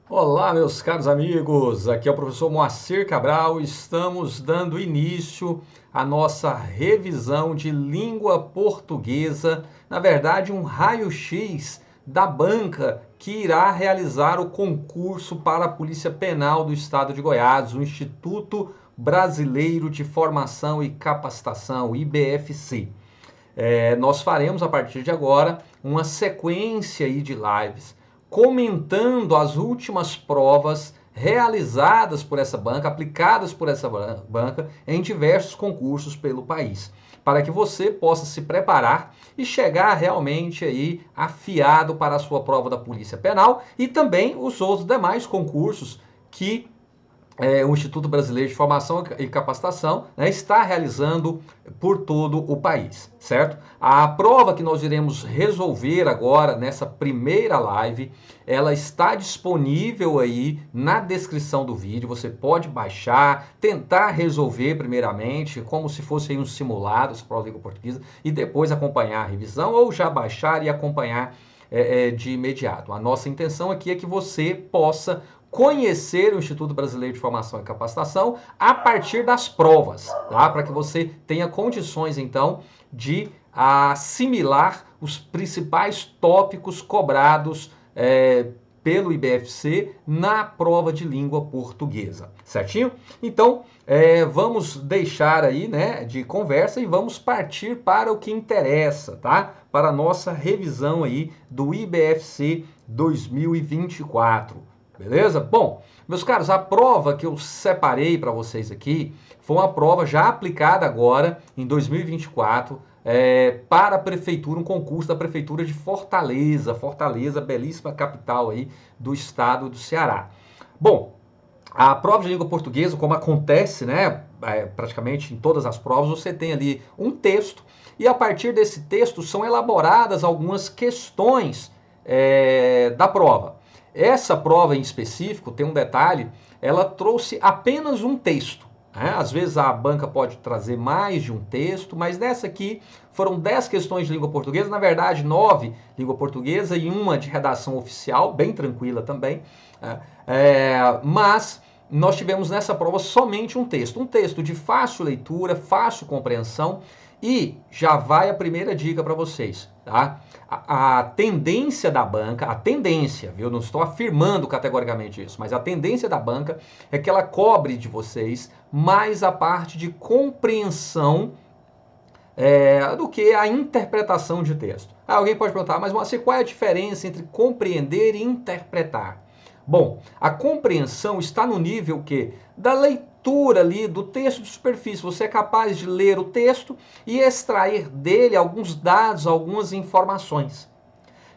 Olá, meus caros amigos, aqui é o professor Moacir Cabral. Estamos dando início à nossa revisão de língua portuguesa, na verdade, um raio-x da banca que irá realizar o concurso para a Polícia Penal do Estado de Goiás, o Instituto Brasileiro de Formação e Capacitação, IBFC. Nós faremos a partir de agora uma sequência aí de lives comentando as últimas provas realizadas por essa banca, aplicadas por essa banca em diversos concursos pelo país, para que você possa se preparar e chegar realmente aí afiado para a sua prova da Polícia Penal e também os outros demais concursos que o Instituto Brasileiro de Formação e Capacitação, né, está realizando por todo o país, certo? A prova que nós iremos resolver agora nessa primeira live, ela está disponível aí na descrição do vídeo. Você pode baixar, tentar resolver primeiramente, como se fosse aí um simulado, essa prova de língua portuguesa, e depois acompanhar a revisão ou já baixar e acompanhar de imediato. A nossa intenção aqui é que você possa conhecer o Instituto Brasileiro de Formação e Capacitação a partir das provas, tá? Para que você tenha condições, então, de assimilar os principais tópicos cobrados pelo IBFC na prova de língua portuguesa, certinho? Então, vamos deixar aí, né, de conversa e vamos partir para o que interessa, tá? Para a nossa revisão aí do IBFC 2024. Beleza? Bom, meus caros, a prova que eu separei para vocês aqui foi uma prova já aplicada agora em 2024 para a prefeitura, um concurso da prefeitura de Fortaleza. Fortaleza, belíssima capital aí do estado do Ceará. Bom, a prova de língua portuguesa, como acontece, né, praticamente em todas as provas, você tem ali um texto e a partir desse texto são elaboradas algumas questões da prova. Essa prova em específico, tem um detalhe, ela trouxe apenas um texto. Né? Às vezes a banca pode trazer mais de um texto, mas nessa aqui foram 10 questões de língua portuguesa, na verdade 9 de língua portuguesa e uma de redação oficial, bem tranquila também. Mas nós tivemos nessa prova somente um texto de fácil leitura, fácil compreensão. E já vai a primeira dica para vocês, tá? A tendência da banca, a tendência, viu? Não estou afirmando categoricamente isso, mas a tendência da banca é que ela cobre de vocês mais a parte de compreensão do que a interpretação de texto. Alguém pode perguntar, mas Moacir, qual é a diferença entre compreender e interpretar? Bom, a compreensão está no nível que da leitura ali do texto de superfície. Você é capaz de ler o texto e extrair dele alguns dados, algumas informações.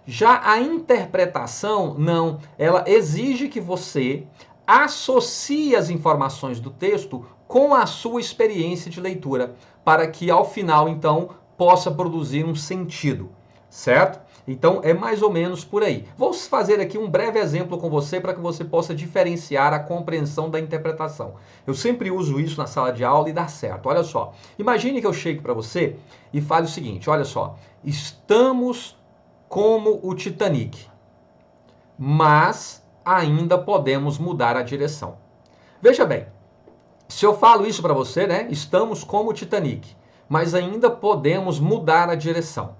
Já a interpretação, não, ela exige que você associe as informações do texto com a sua experiência de leitura, para que ao final, então, possa produzir um sentido, certo? Então é mais ou menos por aí. Vou fazer aqui um breve exemplo com você para que você possa diferenciar a compreensão da interpretação. Eu sempre uso isso na sala de aula e dá certo. Olha só, imagine que eu chegue para você e fale o seguinte, olha só, estamos como o Titanic, mas ainda podemos mudar a direção. Veja bem, se eu falo isso para você, né, estamos como o Titanic, mas ainda podemos mudar a direção.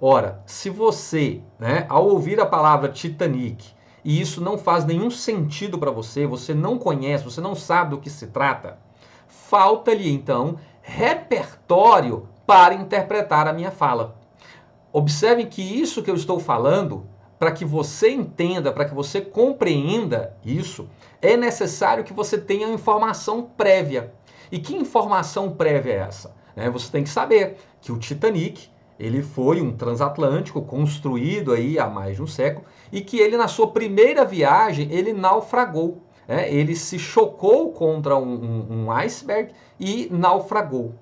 Ora, se você, né, ao ouvir a palavra Titanic, e isso não faz nenhum sentido para você, você não conhece, você não sabe do que se trata, falta-lhe então repertório para interpretar a minha fala. Observe que isso que eu estou falando, para que você entenda, para que você compreenda isso, é necessário que você tenha informação prévia. E que informação prévia é essa? Você tem que saber que o Titanic ele foi um transatlântico construído aí há mais de um século e que ele, na sua primeira viagem, ele naufragou. Ele se chocou contra um iceberg e naufragou.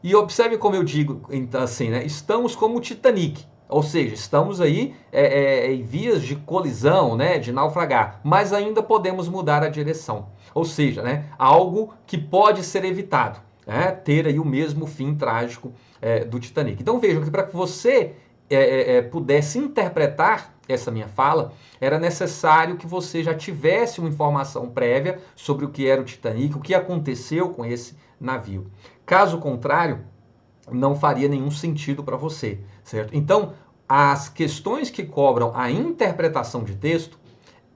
E observe como eu digo, então, assim, né? Estamos como o Titanic. Ou seja, estamos aí em vias de colisão, né, de naufragar, mas ainda podemos mudar a direção. Ou seja, né, algo que pode ser evitado, né, ter aí o mesmo fim trágico do Titanic. Então vejam que para que você pudesse interpretar essa minha fala, era necessário que você já tivesse uma informação prévia sobre o que era o Titanic, o que aconteceu com esse navio. Caso contrário, não faria nenhum sentido para você, certo? Então, as questões que cobram a interpretação de texto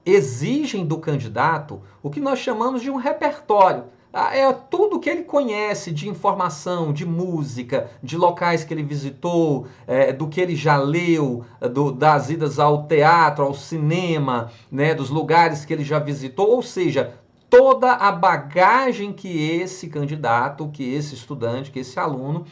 exigem do candidato o que nós chamamos de um repertório. É tudo que ele conhece de informação, de música, de locais que ele visitou, do que ele já leu, das idas ao teatro, ao cinema, né, dos lugares que ele já visitou, ou seja, toda a bagagem que esse candidato, que esse estudante, que esse aluno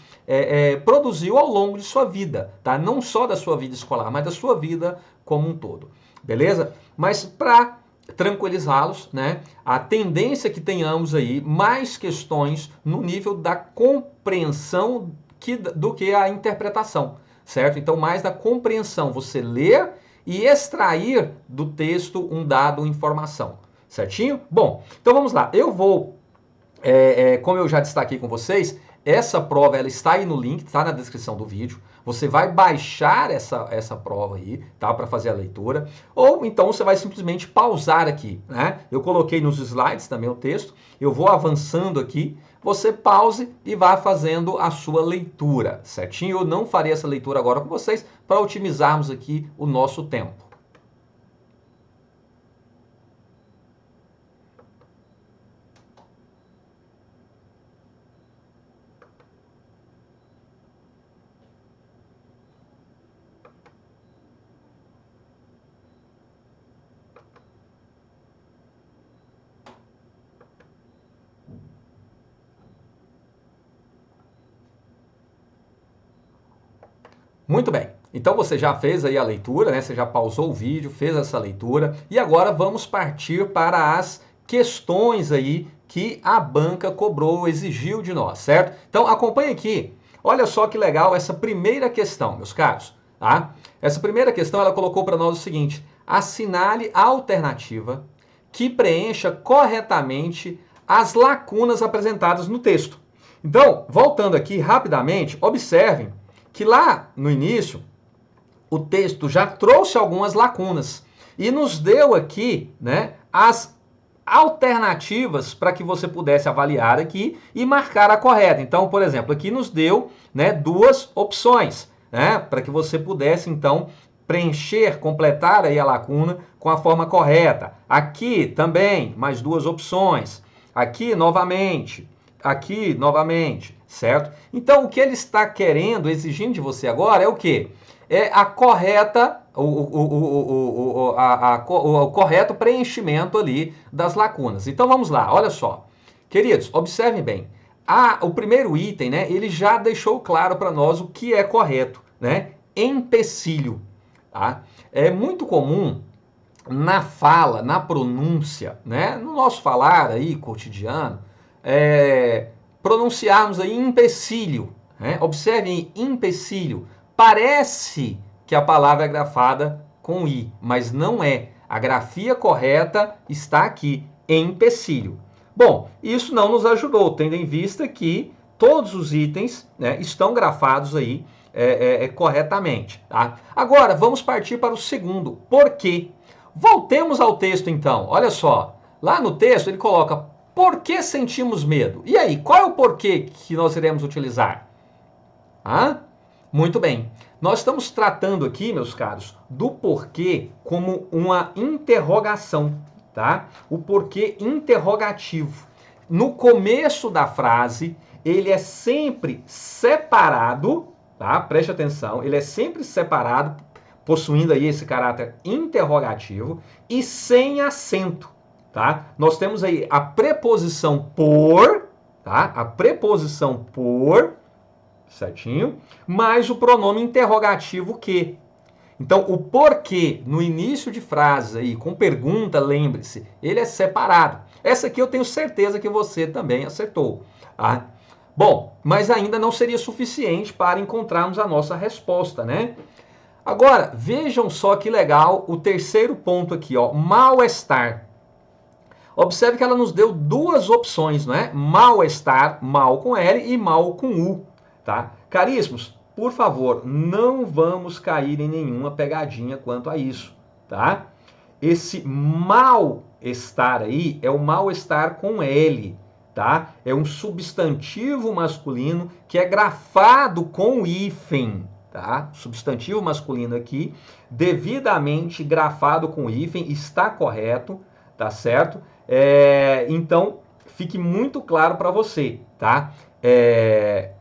produziu ao longo de sua vida, tá? Não só da sua vida escolar, mas da sua vida como um todo, beleza? Mas para tranquilizá-los, né? A tendência é que tenhamos aí mais questões no nível da compreensão do que a interpretação, certo? Então, mais da compreensão, você ler e extrair do texto um dado, uma informação, certinho? Bom, então vamos lá. Eu vou, como eu já destaquei com vocês, essa prova ela está aí no link, está na descrição do vídeo. Você vai baixar essa prova aí, tá? Para fazer a leitura. Ou então você vai simplesmente pausar aqui, né? Eu coloquei nos slides também o texto. Eu vou avançando aqui. Você pause e vá fazendo a sua leitura, certinho? Eu não farei essa leitura agora com vocês para otimizarmos aqui o nosso tempo. Muito bem. Então você já fez aí a leitura, né? Você já pausou o vídeo, fez essa leitura e agora vamos partir para as questões aí que a banca cobrou, exigiu de nós, certo? Então acompanha aqui. Olha só que legal essa primeira questão, meus caros, tá? Essa primeira questão ela colocou para nós o seguinte: assinale a alternativa que preencha corretamente as lacunas apresentadas no texto. Então, voltando aqui rapidamente, observem que lá no início o texto já trouxe algumas lacunas e nos deu aqui, né, as alternativas para que você pudesse avaliar aqui e marcar a correta. Então, por exemplo, aqui nos deu, né, duas opções, né, para que você pudesse então preencher, completar aí a lacuna com a forma correta. Aqui também mais duas opções. Aqui novamente, certo? Então, o que ele está querendo, exigindo de você agora é o quê? É a correta, o correto preenchimento ali das lacunas. Então, vamos lá, olha só. Queridos, observem bem. O primeiro item, né, ele já deixou claro para nós o que é correto, né? Empecilho, tá? É muito comum na fala, na pronúncia, né, no nosso falar aí cotidiano, pronunciarmos aí empecilho, né? Observem, empecilho. Parece que a palavra é grafada com i, mas não é. A grafia correta está aqui, empecilho. Bom, isso não nos ajudou, tendo em vista que todos os itens, né, estão grafados aí corretamente, tá? Agora, vamos partir para o segundo, por quê? Voltemos ao texto então, olha só. Lá no texto ele coloca: por que sentimos medo? E aí, qual é o porquê que nós iremos utilizar? Muito bem. Nós estamos tratando aqui, meus caros, do porquê como uma interrogação, tá? O porquê interrogativo. No começo da frase, ele é sempre separado, tá? Preste atenção, ele é sempre separado, possuindo aí esse caráter interrogativo e sem acento, tá? Nós temos aí a preposição por, tá? A preposição por, certinho? Mais o pronome interrogativo que. Então, o porquê no início de frase aí, com pergunta, lembre-se, ele é separado. Essa aqui eu tenho certeza que você também acertou, tá? Bom, mas ainda não seria suficiente para encontrarmos a nossa resposta, né? Agora, vejam só que legal o terceiro ponto aqui, ó, mal-estar. Observe que ela nos deu duas opções, não é? Mal-estar, mal com L e mal com U, tá? Caríssimos, por favor, não vamos cair em nenhuma pegadinha quanto a isso, tá? Esse mal-estar aí é o mal-estar com L, tá? É um substantivo masculino que é grafado com hífen, tá? Substantivo masculino aqui, devidamente grafado com hífen, está correto, tá certo? Então, fique muito claro para você, tá?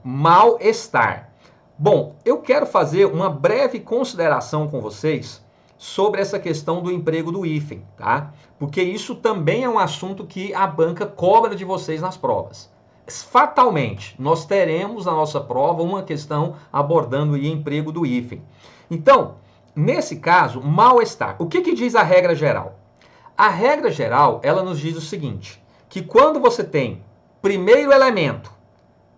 Mal-estar. Bom, eu quero fazer uma breve consideração com vocês sobre essa questão do emprego do hífen, tá? Porque isso também é um assunto que a banca cobra de vocês nas provas. Fatalmente, nós teremos na nossa prova uma questão abordando o emprego do hífen. Então, nesse caso, mal-estar. O que diz a regra geral? A regra geral, ela nos diz o seguinte, que quando você tem primeiro elemento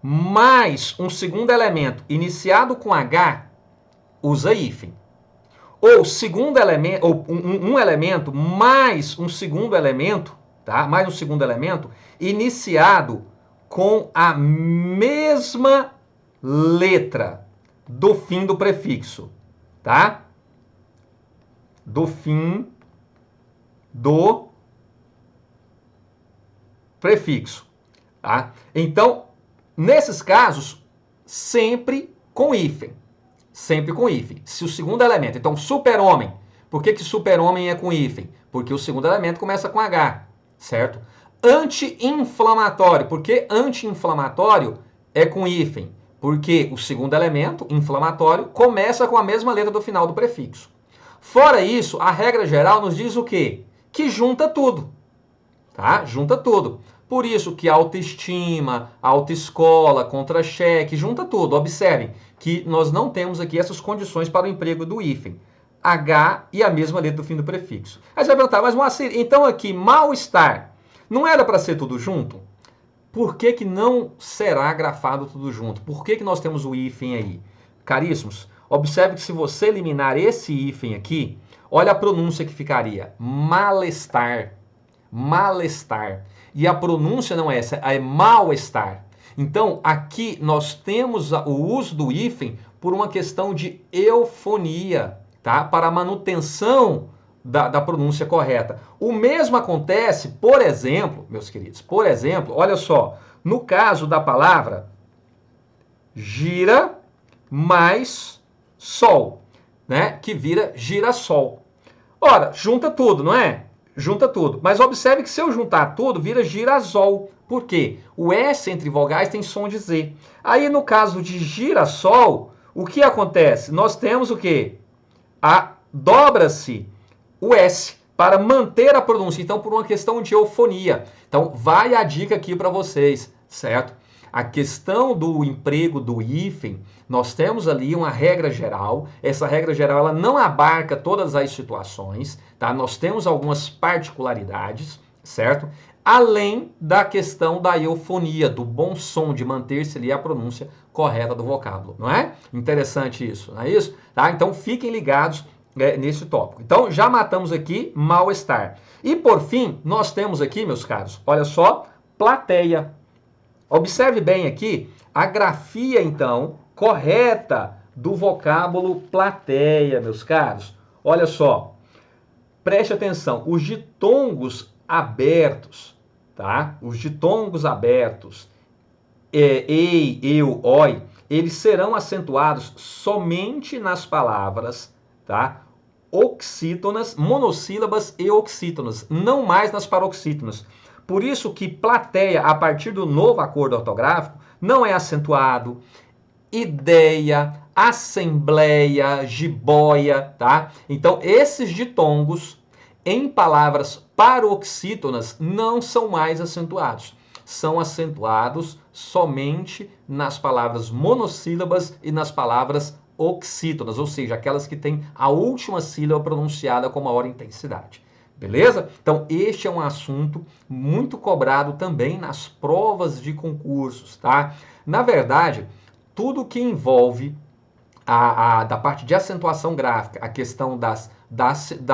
mais um segundo elemento iniciado com H, usa hífen. Ou segundo elemento, ou um elemento mais um segundo elemento, tá? Mais um segundo elemento iniciado com a mesma letra do fim do prefixo, tá? Do fim do prefixo, tá? Então, nesses casos, sempre com hífen. Sempre com hífen. Se o segundo elemento, então super-homem. Por que super-homem é com hífen? Porque o segundo elemento começa com H, certo? Anti-inflamatório. Por que anti-inflamatório é com hífen? Porque o segundo elemento, inflamatório, começa com a mesma letra do final do prefixo. Fora isso, a regra geral nos diz o quê? Que junta tudo, tá? Junta tudo. Por isso que autoestima, autoescola, contra-cheque, junta tudo. Observem que nós não temos aqui essas condições para o emprego do hífen. H e a mesma letra do fim do prefixo. Aí você vai perguntar, mas Moacir, então aqui, mal-estar, não era para ser tudo junto? Por que não será grafado tudo junto? Por que nós temos o hífen aí? Caríssimos, observe que se você eliminar esse hífen aqui, olha a pronúncia que ficaria. Malestar. Malestar. E a pronúncia não é essa, é mal-estar. Então, aqui nós temos o uso do hífen por uma questão de eufonia, tá? Para a manutenção da pronúncia correta. O mesmo acontece, por exemplo, meus queridos, por exemplo, olha só, no caso da palavra gira mais sol, né? Que vira girassol. Ora, junta tudo, não é? Junta tudo. Mas observe que se eu juntar tudo, vira girasol. Por quê? O S entre vogais tem som de Z. Aí, no caso de girassol, o que acontece? Nós temos o quê? Dobra-se o S para manter a pronúncia. Então, por uma questão de eufonia. Então, vai a dica aqui para vocês, certo? A questão do emprego do hífen, nós temos ali uma regra geral. Essa regra geral ela não abarca todas as situações, tá? Nós temos algumas particularidades, certo? Além da questão da eufonia, do bom som, de manter-se ali a pronúncia correta do vocábulo, não é? Interessante isso, não é isso? Tá? Então, fiquem ligados nesse tópico. Então, já matamos aqui mal-estar. E, por fim, nós temos aqui, meus caros, olha só, plateia. Observe bem aqui a grafia, então, correta do vocábulo plateia, meus caros. Olha só, preste atenção, os ditongos abertos, tá? Os ditongos abertos, ei, eu, oi, eles serão acentuados somente nas palavras, tá? Oxítonas, monossílabas e oxítonas, não mais nas paroxítonas. Por isso que plateia, a partir do novo acordo ortográfico, não é acentuado. Ideia, assembleia, jiboia, tá? Então, esses ditongos em palavras paroxítonas não são mais acentuados. São acentuados somente nas palavras monossílabas e nas palavras oxítonas, ou seja, aquelas que têm a última sílaba pronunciada com maior intensidade. Beleza? Então, este é um assunto muito cobrado também nas provas de concursos, tá? Na verdade, tudo que envolve da parte de acentuação gráfica, a questão da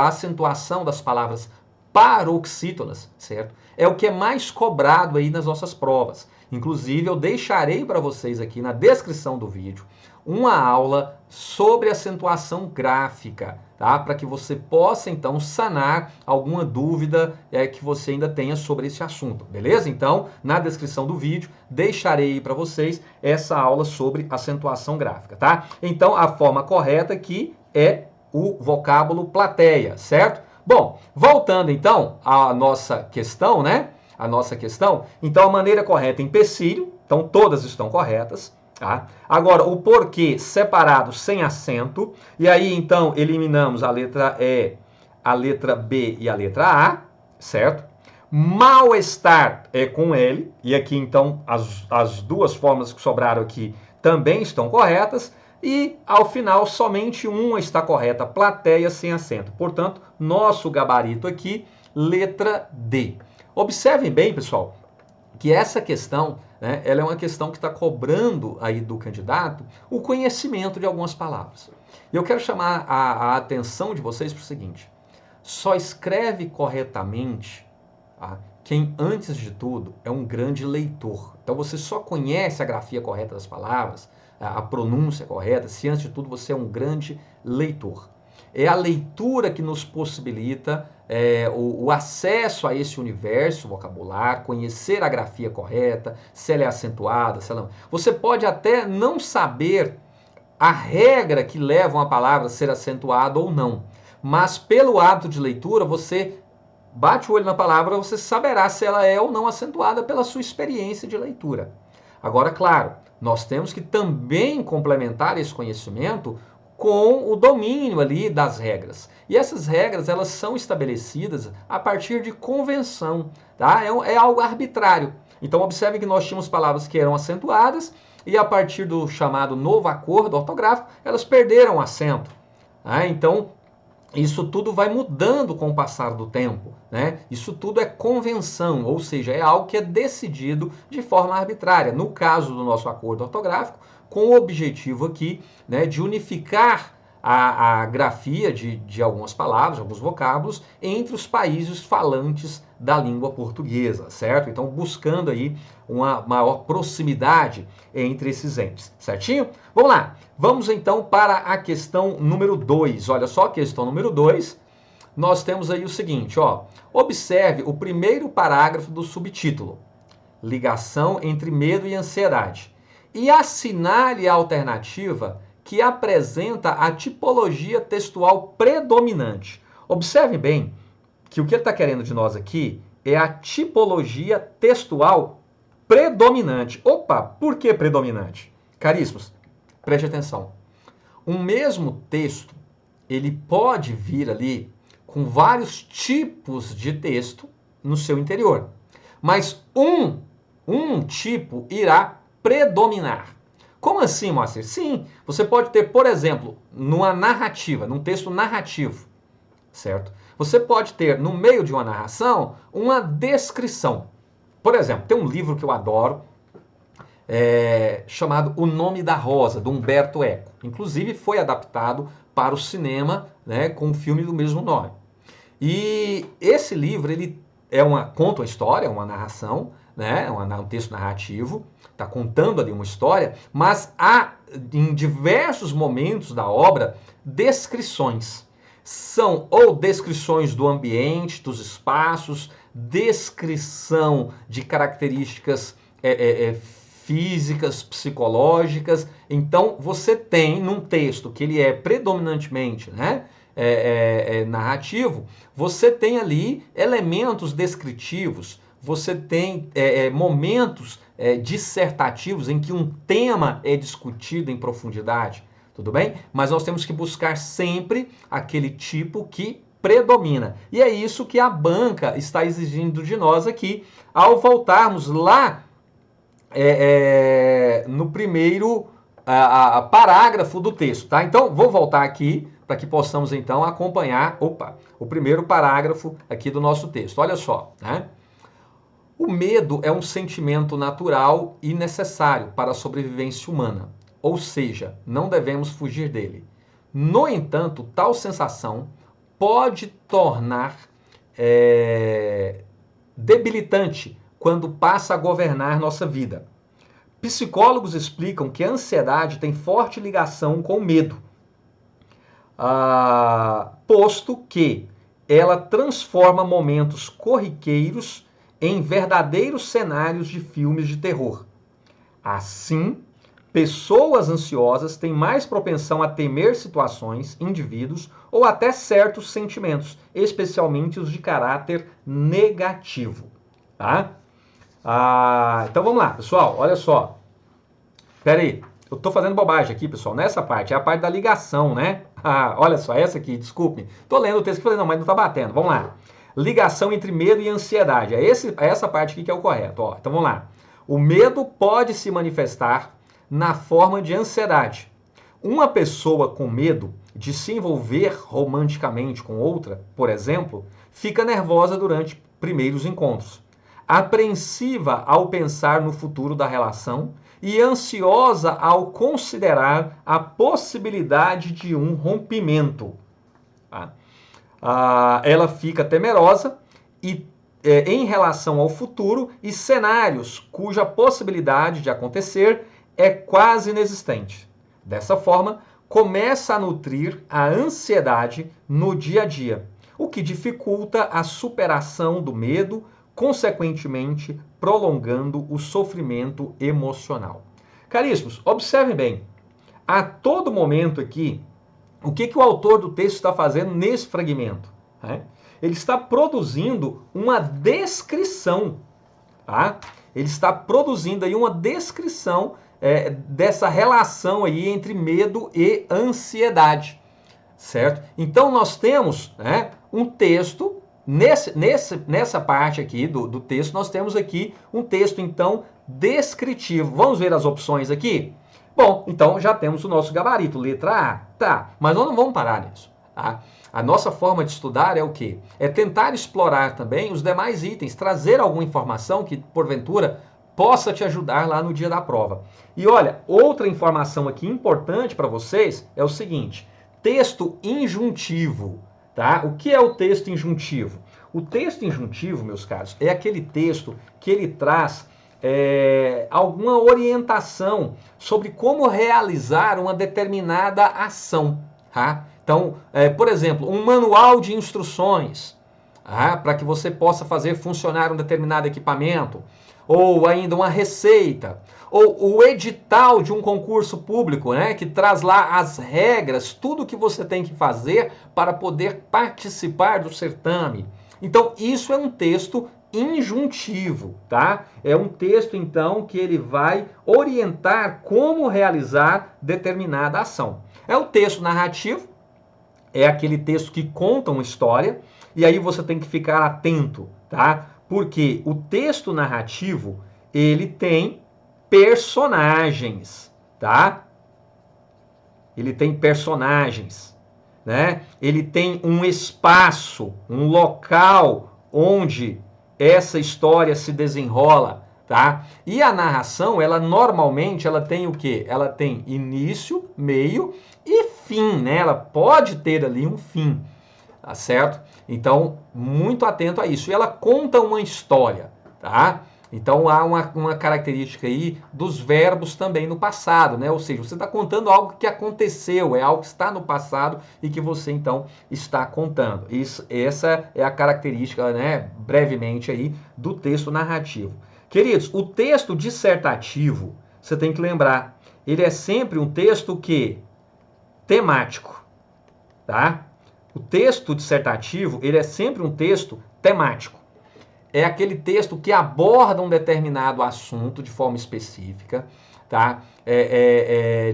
acentuação das palavras paroxítonas, certo? É o que é mais cobrado aí nas nossas provas. Inclusive, eu deixarei para vocês aqui na descrição do vídeo uma aula sobre acentuação gráfica, tá? Para que você possa, então, sanar alguma dúvida que você ainda tenha sobre esse assunto, beleza? Então, na descrição do vídeo, deixarei para vocês essa aula sobre acentuação gráfica, tá? Então, a forma correta aqui é o vocábulo plateia, certo? Bom, voltando, então, à nossa questão, né? A nossa questão. Então, a maneira correta é empecilho. Então, todas estão corretas. Tá? Agora, o porquê separado sem acento. E aí, então, eliminamos a letra E, a letra B e a letra A, certo? Mal-estar é com L. E aqui, então, as duas formas que sobraram aqui também estão corretas. E, ao final, somente uma está correta, plateia sem acento. Portanto, nosso gabarito aqui, letra D. Observem bem, pessoal, que essa questão, né, ela é uma questão que está cobrando aí do candidato o conhecimento de algumas palavras. E eu quero chamar a atenção de vocês para o seguinte: só escreve corretamente, tá, quem, antes de tudo, é um grande leitor. Então você só conhece a grafia correta das palavras, a pronúncia correta, se antes de tudo você é um grande leitor. É a leitura que nos possibilita o acesso a esse universo vocabular, conhecer a grafia correta, se ela é acentuada, se ela não. Você pode até não saber a regra que leva uma palavra a ser acentuada ou não, mas pelo hábito de leitura, você bate o olho na palavra, você saberá se ela é ou não acentuada pela sua experiência de leitura. Agora, claro, nós temos que também complementar esse conhecimento com o domínio ali das regras. E essas regras, elas são estabelecidas a partir de convenção, tá? É algo arbitrário. Então, observe que nós tínhamos palavras que eram acentuadas e a partir do chamado novo acordo ortográfico, elas perderam acento. Tá? Então, isso tudo vai mudando com o passar do tempo, né? Isso tudo é convenção, ou seja, é algo que é decidido de forma arbitrária. No caso do nosso acordo ortográfico, com o objetivo aqui, né, de unificar a grafia de algumas palavras, alguns vocábulos, entre os países falantes da língua portuguesa, certo? Então, buscando aí uma maior proximidade entre esses entes, certinho? Vamos lá, vamos então para a questão número 2. Olha só, questão número 2, nós temos aí o seguinte, ó. Observe o primeiro parágrafo do subtítulo, ligação entre medo e ansiedade, e assinale a alternativa que apresenta a tipologia textual predominante. Observe bem que o que ele está querendo de nós aqui é a tipologia textual predominante. Opa, por que predominante? Caríssimos, preste atenção. Um mesmo texto, ele pode vir ali com vários tipos de texto no seu interior, mas um tipo irá predominar. Como assim, Moacir? Sim, você pode ter, por exemplo, numa narrativa, num texto narrativo, certo? Você pode ter, no meio de uma narração, uma descrição. Por exemplo, tem um livro que eu adoro, chamado O Nome da Rosa, do Humberto Eco. Inclusive, foi adaptado para o cinema, né, com um filme do mesmo nome. E esse livro, ele conta uma história, uma narração, né, um texto narrativo, está contando ali uma história, mas há, em diversos momentos da obra, descrições. São ou descrições do ambiente, dos espaços, descrição de características físicas, psicológicas. Então, você tem num texto que ele é predominantemente, né, narrativo, você tem ali elementos descritivos, você tem momentos dissertativos em que um tema é discutido em profundidade, tudo bem? Mas nós temos que buscar sempre aquele tipo que predomina. E é isso que a banca está exigindo de nós aqui, ao voltarmos lá no primeiro parágrafo do texto, tá? Então, vou voltar aqui para que possamos, então, acompanhar o primeiro parágrafo aqui do nosso texto. Olha só, né? O medo é um sentimento natural e necessário para a sobrevivência humana, ou seja, não devemos fugir dele. No entanto, tal sensação pode tornar debilitante quando passa a governar nossa vida. Psicólogos explicam que a ansiedade tem forte ligação com o medo, posto que ela transforma momentos corriqueiros em verdadeiros cenários de filmes de terror. Assim, pessoas ansiosas têm mais propensão a temer situações, indivíduos ou até certos sentimentos, especialmente os de caráter negativo. Tá? Então vamos lá, pessoal, olha só. Espera aí, eu estou fazendo bobagem aqui, pessoal, nessa parte, é a parte da ligação, né? Olha só, essa aqui, desculpe. Estou lendo o texto que falei, não, mas não está batendo, vamos lá. Ligação entre medo e ansiedade, é essa parte aqui que é o correto, ó. Então vamos lá. O medo pode se manifestar na forma de ansiedade. Uma pessoa com medo de se envolver romanticamente com outra, por exemplo, fica nervosa durante primeiros encontros, apreensiva ao pensar no futuro da relação e ansiosa ao considerar a possibilidade de um rompimento. Ela fica temerosa em relação ao futuro e cenários cuja possibilidade de acontecer é quase inexistente. Dessa forma, começa a nutrir a ansiedade no dia a dia, o que dificulta a superação do medo, consequentemente prolongando o sofrimento emocional. Caríssimos, observem bem, a todo momento aqui, o que o autor do texto está fazendo nesse fragmento? Ele está produzindo uma descrição, tá? Ele está produzindo aí uma descrição dessa relação aí entre medo e ansiedade, certo? Então nós temos, né, um texto, nessa parte aqui do texto, nós temos aqui um texto, então, descritivo. Vamos ver as opções aqui? Bom, então já temos o nosso gabarito, letra A. Tá, mas nós não vamos parar nisso, tá? A nossa forma de estudar é o quê? É tentar explorar também os demais itens, trazer alguma informação que, porventura, possa te ajudar lá no dia da prova. E olha, outra informação aqui importante para vocês é o seguinte, texto injuntivo, tá? O que é o texto injuntivo? O texto injuntivo, meus caros, é aquele texto que ele traz alguma orientação sobre como realizar uma determinada ação, tá? Então, por exemplo, um manual de instruções, para que você possa fazer funcionar um determinado equipamento, ou ainda uma receita, ou o edital de um concurso público, né, que traz lá as regras, tudo que você tem que fazer para poder participar do certame. Então, isso é um texto injuntivo, tá? É um texto, então, que ele vai orientar como realizar determinada ação. É o texto narrativo, é aquele texto que conta uma história, e aí você tem que ficar atento, tá? Porque o texto narrativo, ele tem personagens, tá? Ele tem personagens, né? Ele tem um espaço, um local onde essa história se desenrola, tá? E a narração, ela normalmente, ela tem o quê? Ela tem início, meio e fim, né? Ela pode ter ali um fim, tá certo? Então, muito atento a isso. E ela conta uma história, tá? Então, há uma característica aí dos verbos também no passado, né? Ou seja, você está contando algo que aconteceu, é algo que está no passado e que você, então, está contando. Essa é a característica, né, brevemente aí, do texto narrativo. Queridos, o texto dissertativo, você tem que lembrar, ele é sempre um texto temático, tá? O texto dissertativo, ele é sempre um texto temático. É aquele texto que aborda um determinado assunto de forma específica, tá?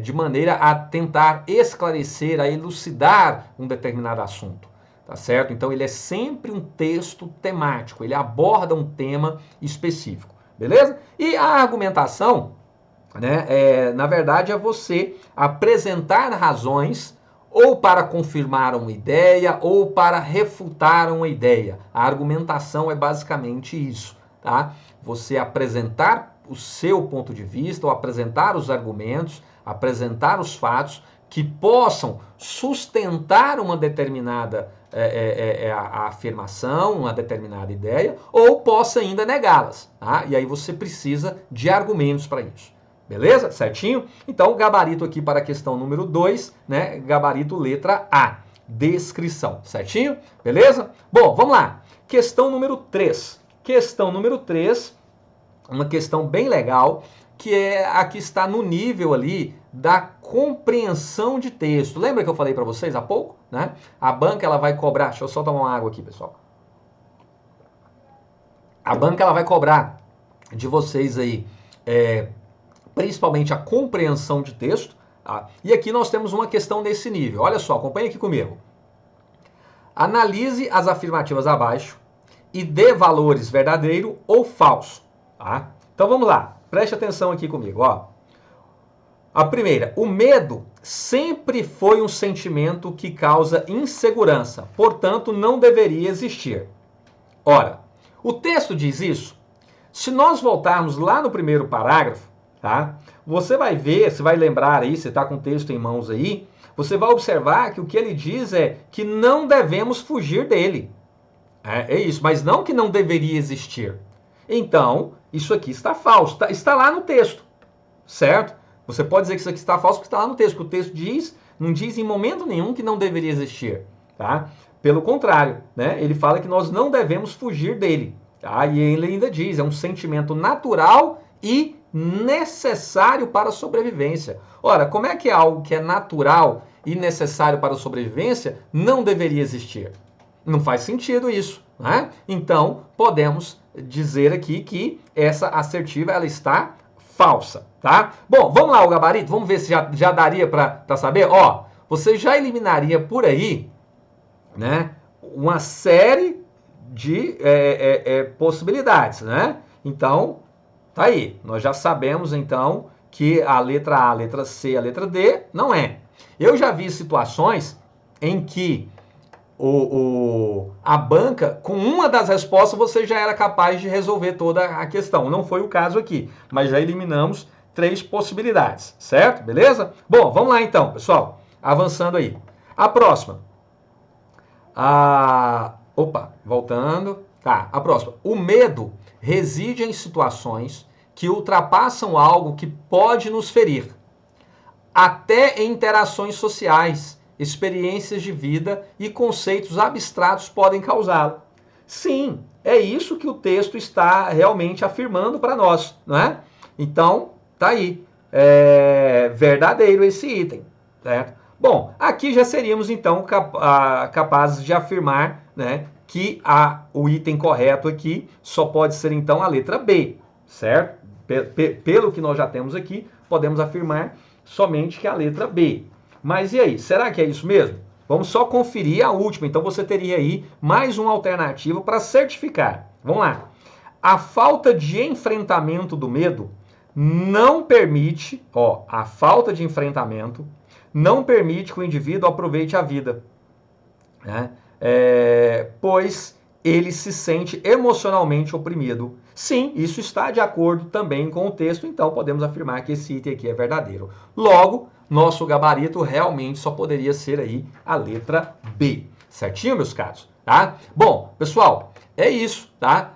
De maneira a tentar esclarecer, a elucidar um determinado assunto, tá certo? Então, ele é sempre um texto temático, ele aborda um tema específico, beleza? E a argumentação, né, na verdade, é você apresentar razões ou para confirmar uma ideia, ou para refutar uma ideia. A argumentação é basicamente isso, tá? Você apresentar o seu ponto de vista, ou apresentar os argumentos, apresentar os fatos que possam sustentar uma determinada a afirmação, uma determinada ideia, ou possa ainda negá-las, tá? E aí você precisa de argumentos para isso. Beleza? Certinho? Então, o gabarito aqui para a questão número 2, né? Gabarito letra A, descrição. Certinho? Beleza? Bom, vamos lá. Questão número 3. Questão número 3, uma questão bem legal, que é a que está no nível ali da compreensão de texto. Lembra que eu falei para vocês há pouco, né? A banca ela vai cobrar, deixa eu só tomar uma água aqui, pessoal. A banca ela vai cobrar de vocês aí, principalmente a compreensão de texto, tá? E aqui nós temos uma questão desse nível. Olha só, acompanha aqui comigo. Analise as afirmativas abaixo e dê valores verdadeiro ou falso, tá? Então vamos lá, preste atenção aqui comigo, ó. A primeira, o medo sempre foi um sentimento que causa insegurança, portanto não deveria existir. Ora, o texto diz isso? Se nós voltarmos lá no primeiro parágrafo, tá? Você vai ver, você vai lembrar aí, você está com o texto em mãos aí, você vai observar que o que ele diz é que não devemos fugir dele. É isso, mas não que não deveria existir. Então, isso aqui está falso, está lá no texto, certo? Você pode dizer que isso aqui está falso porque está lá no texto, porque o texto diz, não diz em momento nenhum que não deveria existir, tá? Pelo contrário, né? Ele fala que nós não devemos fugir dele, tá? E ele ainda diz, é um sentimento natural e necessário para a sobrevivência. Ora, como é que é algo que é natural e necessário para a sobrevivência não deveria existir? Não faz sentido isso, né? Então, podemos dizer aqui que essa assertiva ela está falsa, tá? Bom, vamos lá o gabarito, vamos ver se já daria para saber. Ó, você já eliminaria por aí, né, uma série de possibilidades, né? Então, tá aí. Nós já sabemos, então, que a letra A, a letra C, a letra D não é. Eu já vi situações em que a banca, com uma das respostas, você já era capaz de resolver toda a questão. Não foi o caso aqui, mas já eliminamos 3 possibilidades, certo? Beleza? Bom, vamos lá então, pessoal. Avançando aí. A próxima. Voltando. Tá, a próxima. O medo reside em situações que ultrapassam algo que pode nos ferir. Até em interações sociais, experiências de vida e conceitos abstratos podem causá-lo. Sim, é isso que o texto está realmente afirmando para nós, não é? Então, tá aí. É verdadeiro esse item, certo? Bom, aqui já seríamos então capazes de afirmar, né, que o item correto aqui só pode ser então a letra B, certo? Pelo que nós já temos aqui, podemos afirmar somente que a letra B. Mas e aí, será que é isso mesmo? Vamos só conferir a última, então você teria aí mais uma alternativa para certificar. Vamos lá. A falta de enfrentamento do medo não permite, a falta de enfrentamento não permite que o indivíduo aproveite a vida, né? Pois ele se sente emocionalmente oprimido. Sim, isso está de acordo também com o texto, então podemos afirmar que esse item aqui é verdadeiro. Logo, nosso gabarito realmente só poderia ser aí a letra B. Certinho, meus caros? Tá? Bom, pessoal, é isso, tá?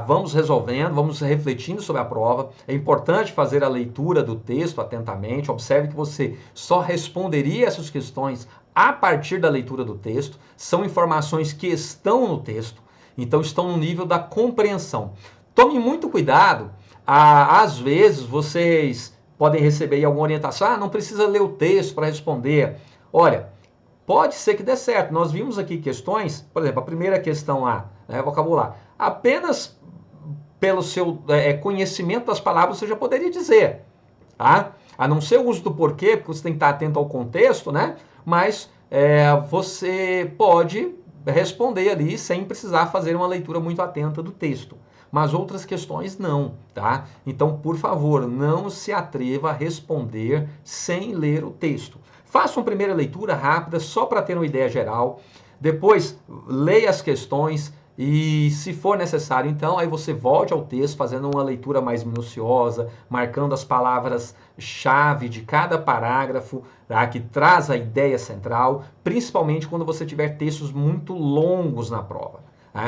Vamos resolvendo, vamos refletindo sobre a prova. É importante fazer a leitura do texto atentamente. Observe que você só responderia essas questões a partir da leitura do texto. São informações que estão no texto, então estão no nível da compreensão. Tome muito cuidado, às vezes vocês podem receber aí alguma orientação, não precisa ler o texto para responder. Olha, pode ser que dê certo. Nós vimos aqui questões, por exemplo, a primeira questão lá, né, vocabulário. Apenas pelo seu conhecimento das palavras você já poderia dizer, tá? A não ser o uso do porquê, porque você tem que estar atento ao contexto, né? Mas você pode responder ali sem precisar fazer uma leitura muito atenta do texto. Mas outras questões não, tá? Então, por favor, não se atreva a responder sem ler o texto. Faça uma primeira leitura rápida, só para ter uma ideia geral. Depois, leia as questões e, se for necessário, então, aí você volte ao texto, fazendo uma leitura mais minuciosa, marcando as palavras-chave de cada parágrafo, tá? Que traz a ideia central, principalmente quando você tiver textos muito longos na prova.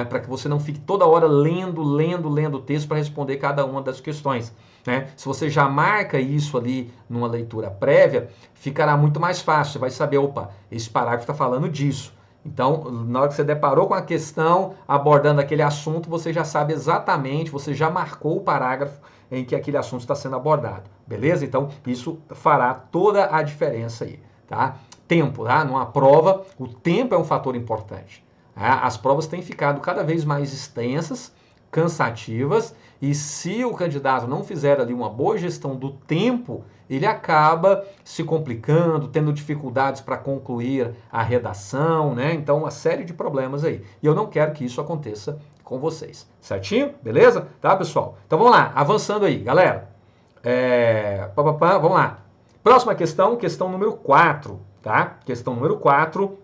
Para que você não fique toda hora lendo o texto para responder cada uma das questões. né? Se você já marca isso ali numa leitura prévia, ficará muito mais fácil. Você vai saber, opa, esse parágrafo está falando disso. Então, na hora que você deparou com a questão abordando aquele assunto, você já sabe exatamente, você já marcou o parágrafo em que aquele assunto está sendo abordado, beleza? Então, isso fará toda a diferença aí, tá? Tempo, tá? Numa prova, o tempo é um fator importante. Tá? As provas têm ficado cada vez mais extensas, cansativas, e se o candidato não fizer ali uma boa gestão do tempo, ele acaba se complicando, tendo dificuldades para concluir a redação, né? Então, uma série de problemas aí. E eu não quero que isso aconteça com vocês. Certinho? Beleza? Tá, pessoal? Então, vamos lá. Avançando aí, galera. Vamos lá. Próxima questão, questão número 4, tá? Questão número 4.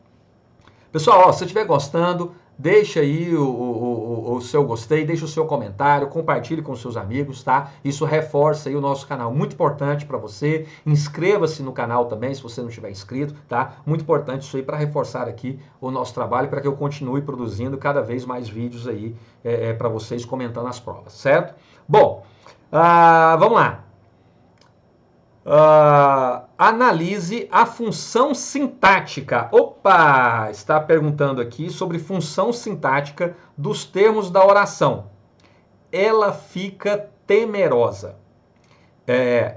Pessoal, ó, se você estiver gostando, deixa aí o seu gostei, deixa o seu comentário, compartilhe com seus amigos, tá? Isso reforça aí o nosso canal, muito importante para você. Inscreva-se no canal também, se você não estiver inscrito, tá? Muito importante isso aí para reforçar aqui o nosso trabalho, para que eu continue produzindo cada vez mais vídeos aí para vocês comentando as provas, certo? Bom, vamos lá. Analise a função sintática. Opa! Está perguntando aqui sobre função sintática dos termos da oração. Ela fica temerosa.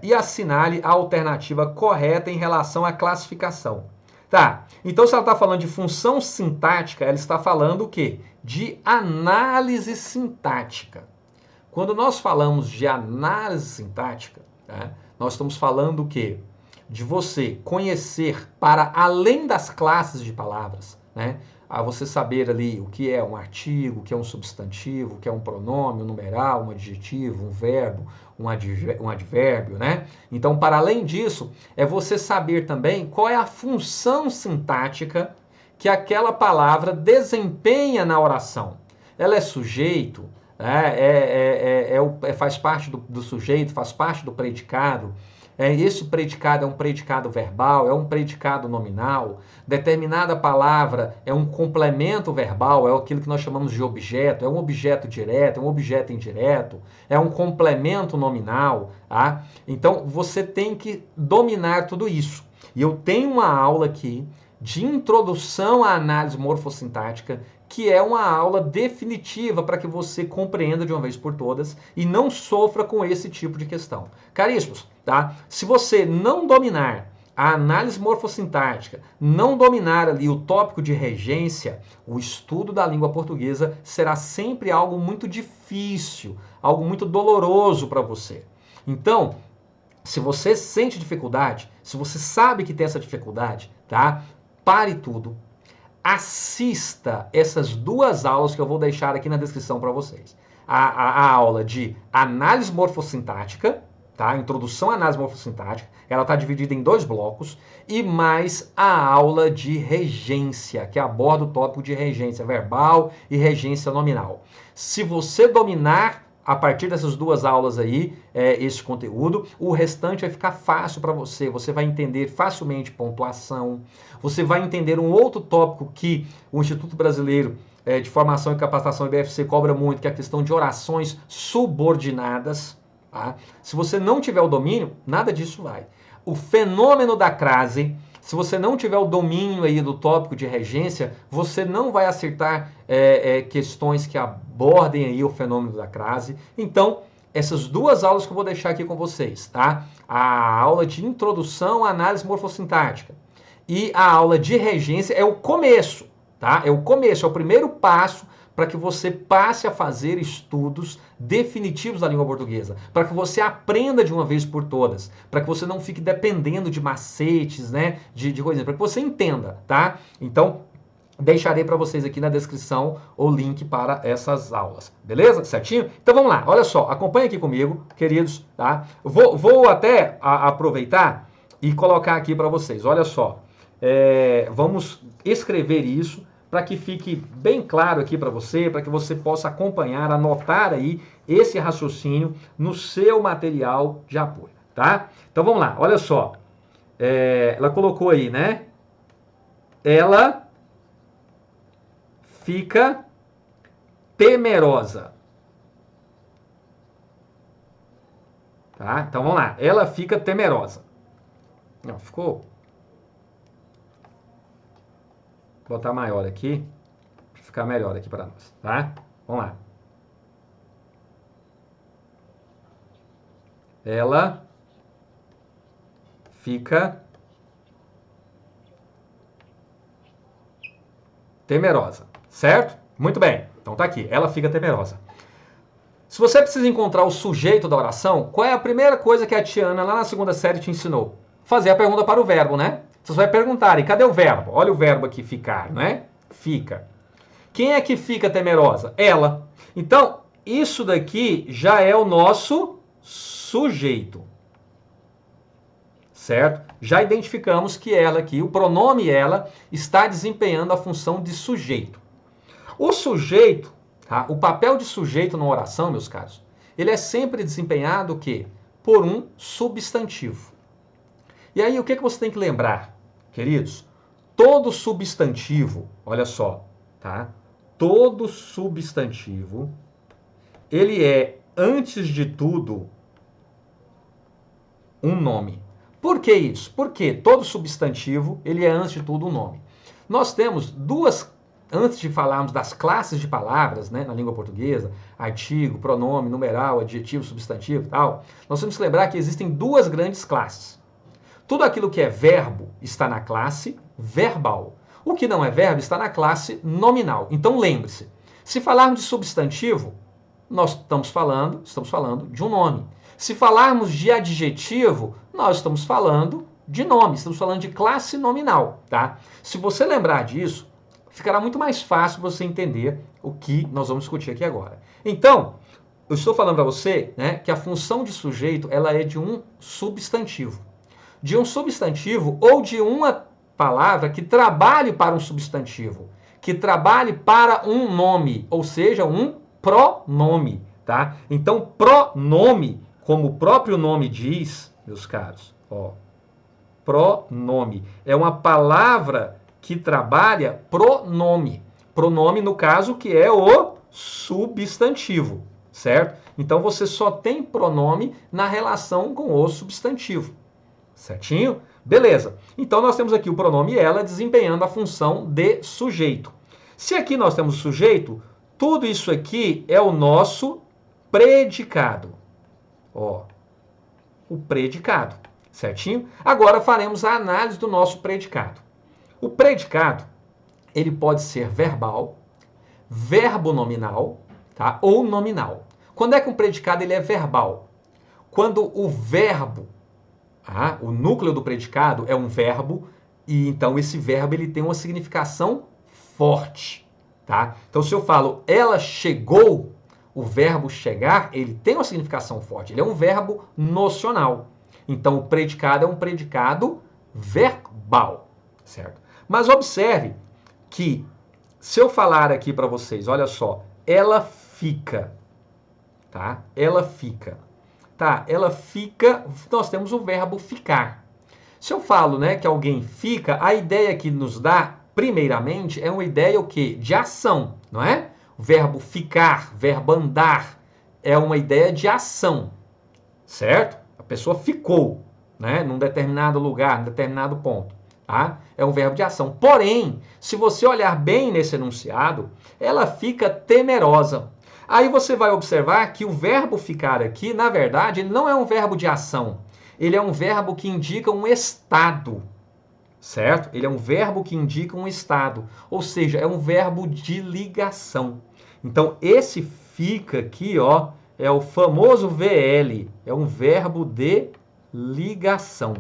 E assinale a alternativa correta em relação à classificação. Tá, então se ela está falando de função sintática, ela está falando o quê? De análise sintática. Quando nós falamos de análise sintática, tá, nós estamos falando o quê? De você conhecer para além das classes de palavras, né? A você saber ali o que é um artigo, o que é um substantivo, o que é um pronome, um numeral, um adjetivo, um verbo, um advérbio, né? Então, para além disso, é você saber também qual é a função sintática que aquela palavra desempenha na oração. Ela é sujeito, faz parte do sujeito, faz parte do predicado. Esse predicado é um predicado verbal, é um predicado nominal. Determinada palavra é um complemento verbal, é aquilo que nós chamamos de objeto, é um objeto direto, é um objeto indireto, é um complemento nominal. Tá? Então, você tem que dominar tudo isso. E eu tenho uma aula aqui de introdução à análise morfossintática, que é uma aula definitiva para que você compreenda de uma vez por todas e não sofra com esse tipo de questão. Caríssimos, tá? Se você não dominar a análise morfossintática, não dominar ali o tópico de regência, o estudo da língua portuguesa será sempre algo muito difícil, algo muito doloroso para você. Então, se você sente dificuldade, se você sabe que tem essa dificuldade, tá? Pare tudo. Assista essas duas aulas que eu vou deixar aqui na descrição para vocês. A aula de análise morfossintática, tá? Introdução à análise morfossintática, ela está dividida em 2 blocos, e mais a aula de regência, que aborda o tópico de regência verbal e regência nominal. Se você dominar a partir dessas 2 aulas aí, esse conteúdo, o restante vai ficar fácil para você. Você vai entender facilmente pontuação, você vai entender um outro tópico que o Instituto Brasileiro de Formação e Capacitação, IBFC, cobra muito, que é a questão de orações subordinadas. Tá? Se você não tiver o domínio, nada disso vai. O fenômeno da crase, se você não tiver o domínio aí do tópico de regência, você não vai acertar questões que abordem aí o fenômeno da crase. Então, essas 2 aulas que eu vou deixar aqui com vocês, tá? A aula de introdução à análise morfossintática e a aula de regência é o começo, tá? É o começo, é o primeiro passo para que você passe a fazer estudos definitivos da língua portuguesa, para que você aprenda de uma vez por todas, para que você não fique dependendo de macetes, né, de coisas, para que você entenda, tá? Então, deixarei para vocês aqui na descrição o link para essas aulas, beleza? Certinho? Então vamos lá, olha só, acompanha aqui comigo, queridos, tá? Vou até aproveitar e colocar aqui para vocês, olha só, vamos escrever isso, para que fique bem claro aqui para você, para que você possa acompanhar, anotar aí esse raciocínio no seu material de apoio, tá? Então vamos lá, olha só. Ela colocou aí, né? Ela fica temerosa. tá? Então vamos lá, ela fica temerosa. Não, ficou... Vou botar maior aqui, para ficar melhor aqui para nós, tá? Vamos lá. Ela fica temerosa, certo? Muito bem, então tá aqui, ela fica temerosa. Se você precisa encontrar o sujeito da oração, qual é a primeira coisa que a Tiana lá na segunda série te ensinou? Fazer a pergunta para o verbo, né? Você vai perguntar, e cadê o verbo? Olha o verbo aqui, ficar, né? Fica. Quem é que fica temerosa? Ela. Então, isso daqui já é o nosso sujeito. Certo? Já identificamos que ela aqui, o pronome ela, está desempenhando a função de sujeito. O sujeito, tá? O papel de sujeito numa oração, meus caros, ele é sempre desempenhado o quê? Por um substantivo. E aí, o que você tem que lembrar, queridos? Todo substantivo, olha só, tá? Todo substantivo, ele é, antes de tudo, um nome. Por que isso? Porque todo substantivo, ele é, antes de tudo, um nome. Nós temos duas, antes de falarmos das classes de palavras, né, na língua portuguesa, artigo, pronome, numeral, adjetivo, substantivo e tal, nós temos que lembrar que existem duas grandes classes. Tudo aquilo que é verbo está na classe verbal. O que não é verbo está na classe nominal. Então lembre-se, se falarmos de substantivo, nós estamos falando de um nome. Se falarmos de adjetivo, nós estamos falando de nome, estamos falando de classe nominal, tá? Se você lembrar disso, ficará muito mais fácil você entender o que nós vamos discutir aqui agora. Então, eu estou falando para você, né, que a função de sujeito, ela é de um substantivo. De um substantivo ou de uma palavra que trabalhe para um substantivo, que trabalhe para um nome, ou seja, um pronome, tá? Então, pronome, como o próprio nome diz, meus caros, ó, pronome é uma palavra que trabalha pronome. Pronome, no caso, que é o substantivo, certo? Então, você só tem pronome na relação com o substantivo, certinho? Beleza. Então, nós temos aqui o pronome ela desempenhando a função de sujeito. Se aqui nós temos sujeito, tudo isso aqui é o nosso predicado. Ó, o predicado, certinho? Agora faremos a análise do nosso predicado. O predicado, ele pode ser verbal, verbo nominal, tá? Ou nominal. Quando é que um predicado ele é verbal? Quando o verbo, o núcleo do predicado é um verbo, e então esse verbo ele tem uma significação forte, tá? Então se eu falo ela chegou, o verbo chegar, ele tem uma significação forte, ele é um verbo nocional. Então o predicado é um predicado verbal, certo? Mas observe que se eu falar aqui para vocês, olha só, ela fica, tá? Ela fica. Tá, ela fica, nós temos o verbo ficar. Se eu falo, né, que alguém fica, a ideia que nos dá, primeiramente, é uma ideia o quê? De ação, não é? O verbo ficar, verbo andar, é uma ideia de ação, certo? A pessoa ficou, né, num determinado lugar, num determinado ponto, tá? É um verbo de ação. Porém, se você olhar bem nesse enunciado, ela fica temerosa. Aí você vai observar que o verbo ficar aqui, na verdade, ele não é um verbo de ação. Ele é um verbo que indica um estado, certo? Ele é um verbo que indica um estado, ou seja, é um verbo de ligação. Então, esse fica aqui, ó, é o famoso VL, é um verbo de ligação,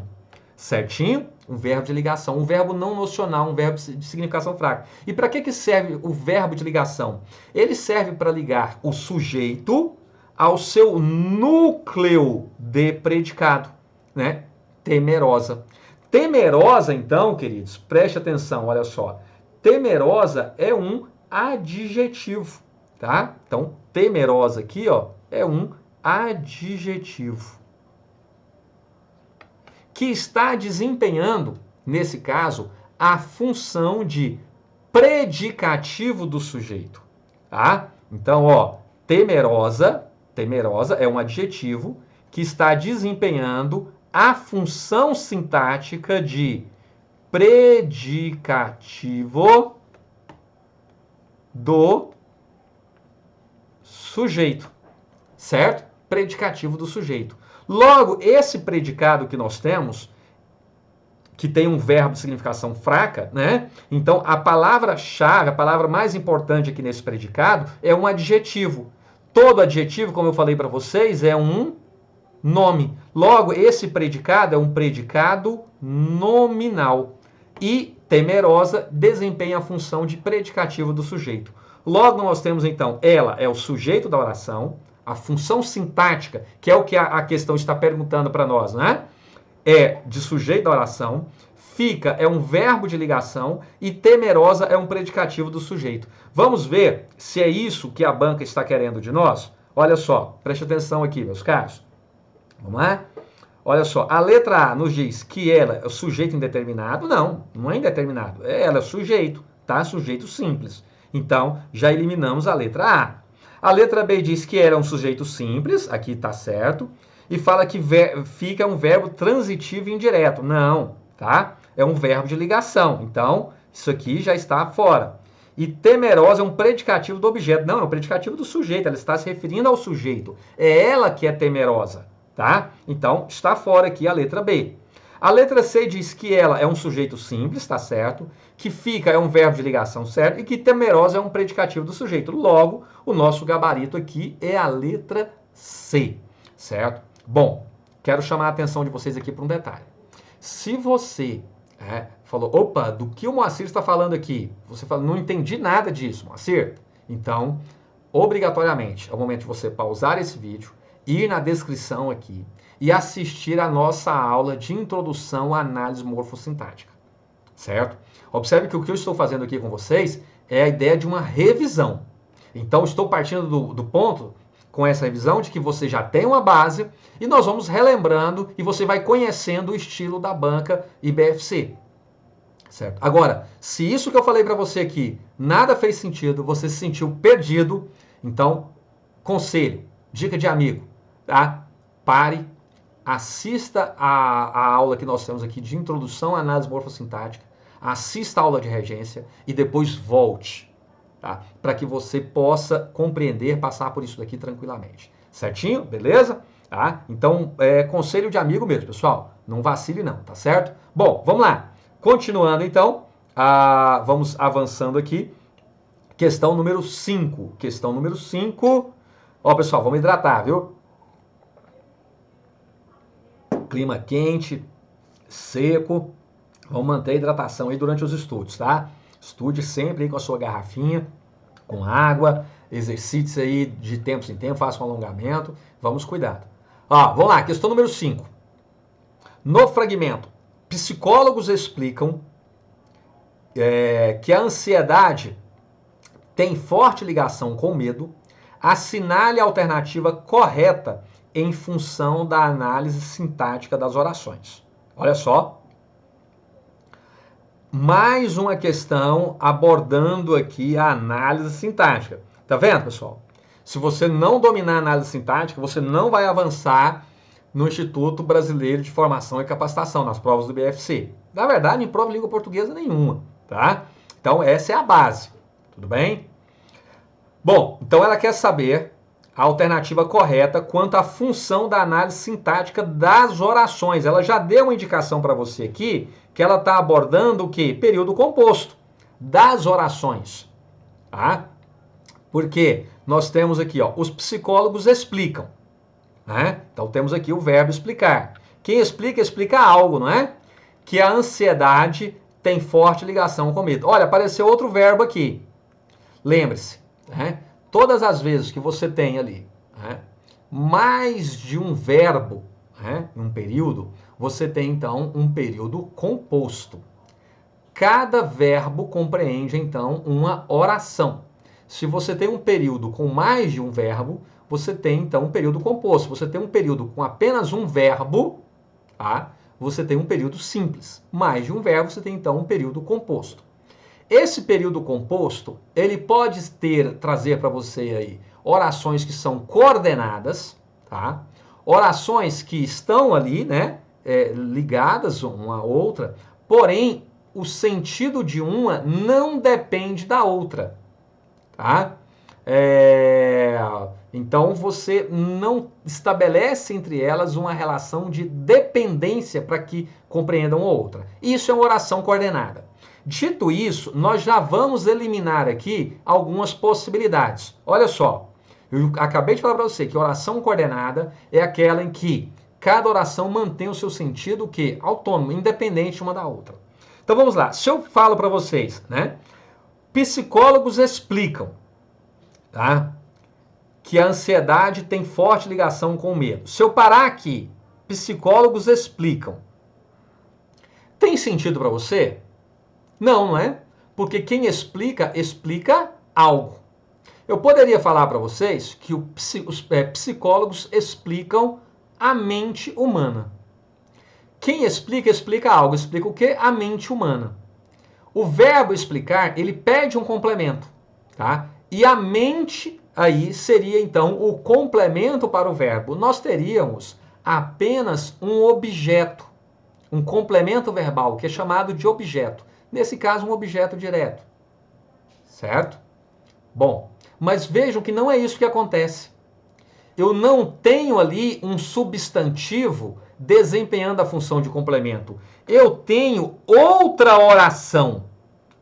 certinho? Um verbo de ligação, um verbo não nocional, um verbo de significação fraca. E para que serve o verbo de ligação? Ele serve para ligar o sujeito ao seu núcleo de predicado, né? Temerosa. Temerosa, então, queridos, preste atenção, olha só. Temerosa é um adjetivo, tá? Então, temerosa aqui, ó, é um adjetivo que está desempenhando, nesse caso, a função de predicativo do sujeito, tá? Então, ó, temerosa é um adjetivo que está desempenhando a função sintática de predicativo do sujeito, certo? Predicativo do sujeito. Logo, esse predicado que nós temos, que tem um verbo de significação fraca, né? Então, a palavra-chave, a palavra mais importante aqui nesse predicado é um adjetivo. Todo adjetivo, como eu falei para vocês, é um nome. Logo, esse predicado é um predicado nominal. E temerosa desempenha a função de predicativo do sujeito. Logo, nós temos, então, ela é o sujeito da oração, a função sintática, que é o que a questão está perguntando para nós, né? É de sujeito da oração, fica é um verbo de ligação e temerosa é um predicativo do sujeito. Vamos ver se é isso que a banca está querendo de nós? Olha só, preste atenção aqui, meus caros. Vamos lá? Olha só, a letra A nos diz que ela é o sujeito indeterminado. Não, não é indeterminado. Ela é sujeito, tá? Sujeito simples. Então, já eliminamos a letra A. A letra B diz que ela é um sujeito simples, aqui está certo, e fala que fica um verbo transitivo indireto. Não, tá? É um verbo de ligação. Então, isso aqui já está fora. E temerosa é um predicativo do objeto. Não, é um predicativo do sujeito. Ela está se referindo ao sujeito. É ela que é temerosa, tá? Então, está fora aqui a letra B. A letra C diz que ela é um sujeito simples, tá certo? Que fica é um verbo de ligação, certo? E que temerosa é um predicativo do sujeito. Logo, o nosso gabarito aqui é a letra C, certo? Bom, quero chamar a atenção de vocês aqui para um detalhe. Se você falou, opa, do que o Moacir está falando aqui? Você fala, não entendi nada disso, Moacir. Então, obrigatoriamente, é o momento de você pausar esse vídeo, ir na descrição aqui e assistir a nossa aula de introdução à análise morfossintática, certo? Observe que o que eu estou fazendo aqui com vocês é a ideia de uma revisão. Então, estou partindo do ponto, com essa revisão, de que você já tem uma base e nós vamos relembrando e você vai conhecendo o estilo da banca IBFC, certo? Agora, se isso que eu falei para você aqui nada fez sentido, você se sentiu perdido, então, conselho, dica de amigo, tá? Pare, assista a aula que nós temos aqui de introdução à análise morfossintática, assista a aula de regência e depois volte, tá? Para que você possa compreender, passar por isso daqui tranquilamente. Certinho? Beleza? Tá? Então, conselho de amigo mesmo, pessoal. Não vacile não, tá certo? Bom, vamos lá. Continuando então, vamos avançando aqui. Questão número 5. Questão número 5. Ó, pessoal, vamos hidratar, viu? Clima quente, seco. Vamos manter a hidratação aí durante os estudos, tá? Estude sempre aí com a sua garrafinha, com água. Exercite-se aí de tempos em tempo, faça um alongamento. Vamos cuidado. Ó, vamos lá, questão número 5. No fragmento, psicólogos explicam que a ansiedade tem forte ligação com o medo. Assinale a alternativa correta em função da análise sintática das orações. Olha só. Mais uma questão abordando aqui a análise sintática. Tá vendo, pessoal? Se você não dominar a análise sintática, você não vai avançar no Instituto Brasileiro de Formação e Capacitação, nas provas do BFC. Na verdade, em prova de língua portuguesa nenhuma, tá? Então, essa é a base, tudo bem? Bom, então ela quer saber a alternativa correta quanto à função da análise sintática das orações. Ela já deu uma indicação para você aqui que ela está abordando o quê? Período composto das orações, tá? Porque nós temos aqui, ó, os psicólogos explicam, né? Então temos aqui o verbo explicar. Quem explica, explica algo, não é? Que a ansiedade tem forte ligação com medo. Olha, apareceu outro verbo aqui. Lembre-se, né? Todas as vezes que você tem ali, né, mais de um verbo, né, em um período, você tem então um período composto. Cada verbo compreende então uma oração. Se você tem um período com mais de um verbo, você tem então um período composto. Se você tem um período com apenas um verbo, tá, você tem um período simples. Mais de um verbo, você tem então um período composto. Esse período composto, ele pode trazer para você aí orações que são coordenadas, tá? orações que estão ali, né, ligadas uma à outra, porém o sentido de uma não depende da outra, tá? Então você não estabelece entre elas uma relação de dependência para que compreendam a outra. Isso é uma oração coordenada. Dito isso, nós já vamos eliminar aqui algumas possibilidades. Olha só, eu acabei de falar para você que oração coordenada é aquela em que cada oração mantém o seu sentido que autônomo, independente uma da outra. Então vamos lá. Se eu falo para vocês, né? Psicólogos explicam, tá? Que a ansiedade tem forte ligação com o medo. Se eu parar aqui, psicólogos explicam. Tem sentido para você? Não, não é? Porque quem explica, explica algo. Eu poderia falar para vocês que os psicólogos explicam a mente humana. Quem explica, explica algo. Explica o quê? A mente humana. O verbo explicar, ele pede um complemento, tá? E a mente aí seria, então, o complemento para o verbo. Nós teríamos apenas um objeto, um complemento verbal, que é chamado de objeto. Nesse caso, um objeto direto. Certo? Bom, mas vejam que não é isso que acontece. Eu não tenho ali um substantivo desempenhando a função de complemento. Eu tenho outra oração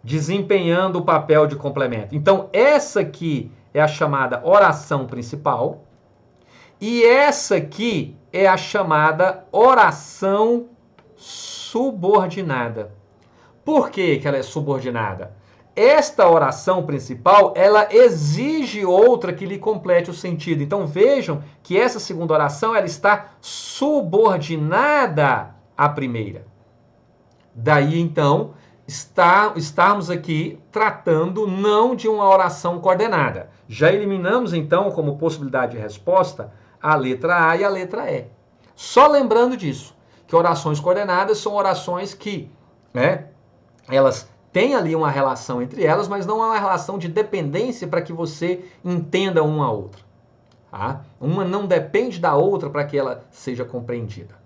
desempenhando o papel de complemento. Então, essa aqui é a chamada oração principal e essa aqui é a chamada oração subordinada. Por que ela é subordinada? Esta oração principal, ela exige outra que lhe complete o sentido. Então vejam que essa segunda oração, ela está subordinada à primeira. Daí então, estarmos aqui tratando não de uma oração coordenada. Já eliminamos então como possibilidade de resposta a letra A e a letra E. Só lembrando disso, que orações coordenadas são orações que, né, elas têm ali uma relação entre elas, mas não é uma relação de dependência para que você entenda uma a outra. Tá? Uma não depende da outra para que ela seja compreendida.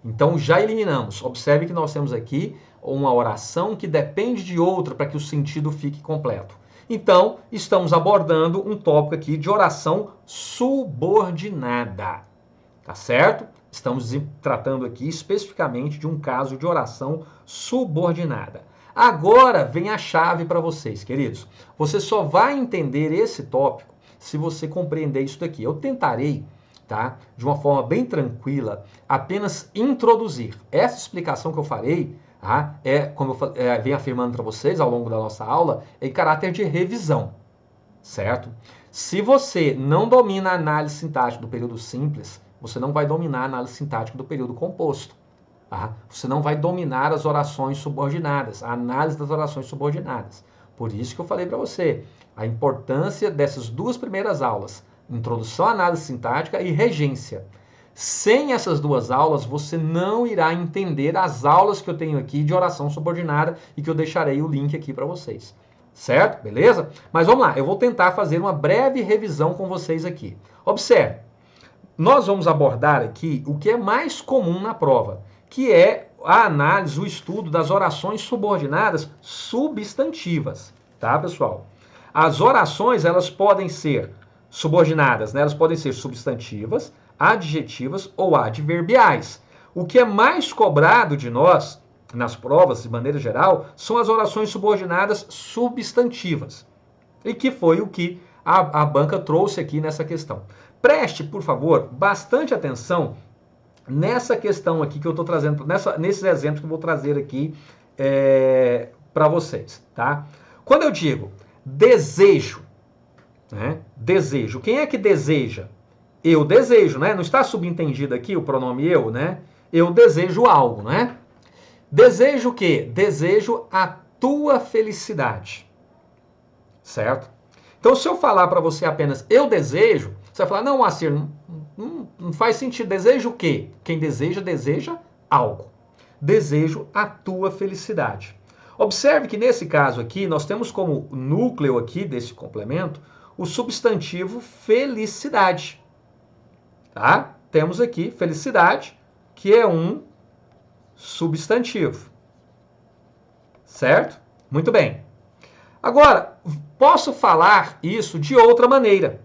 Então já eliminamos. Observe que nós temos aqui uma oração que depende de outra para que o sentido fique completo. Então, estamos abordando um tópico aqui de oração subordinada. Tá certo? Estamos tratando aqui especificamente de um caso de oração subordinada. Agora vem a chave para vocês, queridos. Você só vai entender esse tópico se você compreender isso daqui. Eu tentarei, tá, de uma forma bem tranquila, apenas introduzir. Essa explicação que eu farei, tá, como eu venho afirmando para vocês ao longo da nossa aula, é em caráter de revisão, certo? Se você não domina a análise sintática do período simples, você não vai dominar a análise sintática do período composto. Tá? Você não vai dominar as orações subordinadas, a análise das orações subordinadas. Por isso que eu falei para você, a importância dessas duas primeiras aulas, introdução à análise sintática e regência. Sem essas duas aulas, você não irá entender as aulas que eu tenho aqui de oração subordinada e que eu deixarei o link aqui para vocês. Certo? Beleza? Mas vamos lá, eu vou tentar fazer uma breve revisão com vocês aqui. Observe, nós vamos abordar aqui o que é mais comum na prova, que é a análise, o estudo das orações subordinadas substantivas, tá, pessoal? As orações, elas podem ser subordinadas, né? Elas podem ser substantivas, adjetivas ou adverbiais. O que é mais cobrado de nós, nas provas, de maneira geral, são as orações subordinadas substantivas. E que foi o que a banca trouxe aqui nessa questão. Preste, por favor, bastante atenção nessa questão aqui que eu estou trazendo, nesses exemplos que eu vou trazer aqui para vocês, tá? Quando eu digo desejo, né? Desejo, quem é que deseja? Eu desejo, né? Não está subentendido aqui o pronome eu, né? Eu desejo algo, né? Desejo o quê? Desejo a tua felicidade, certo? Então, se eu falar para você apenas eu desejo, você vai falar, não, Moacir, não faz sentido. Desejo o quê? Quem deseja, deseja algo. Desejo a tua felicidade. Observe que nesse caso aqui, nós temos como núcleo aqui desse complemento o substantivo felicidade. Tá? temos aqui felicidade, que é um substantivo. Certo? Muito bem. Agora, posso falar isso de outra maneira,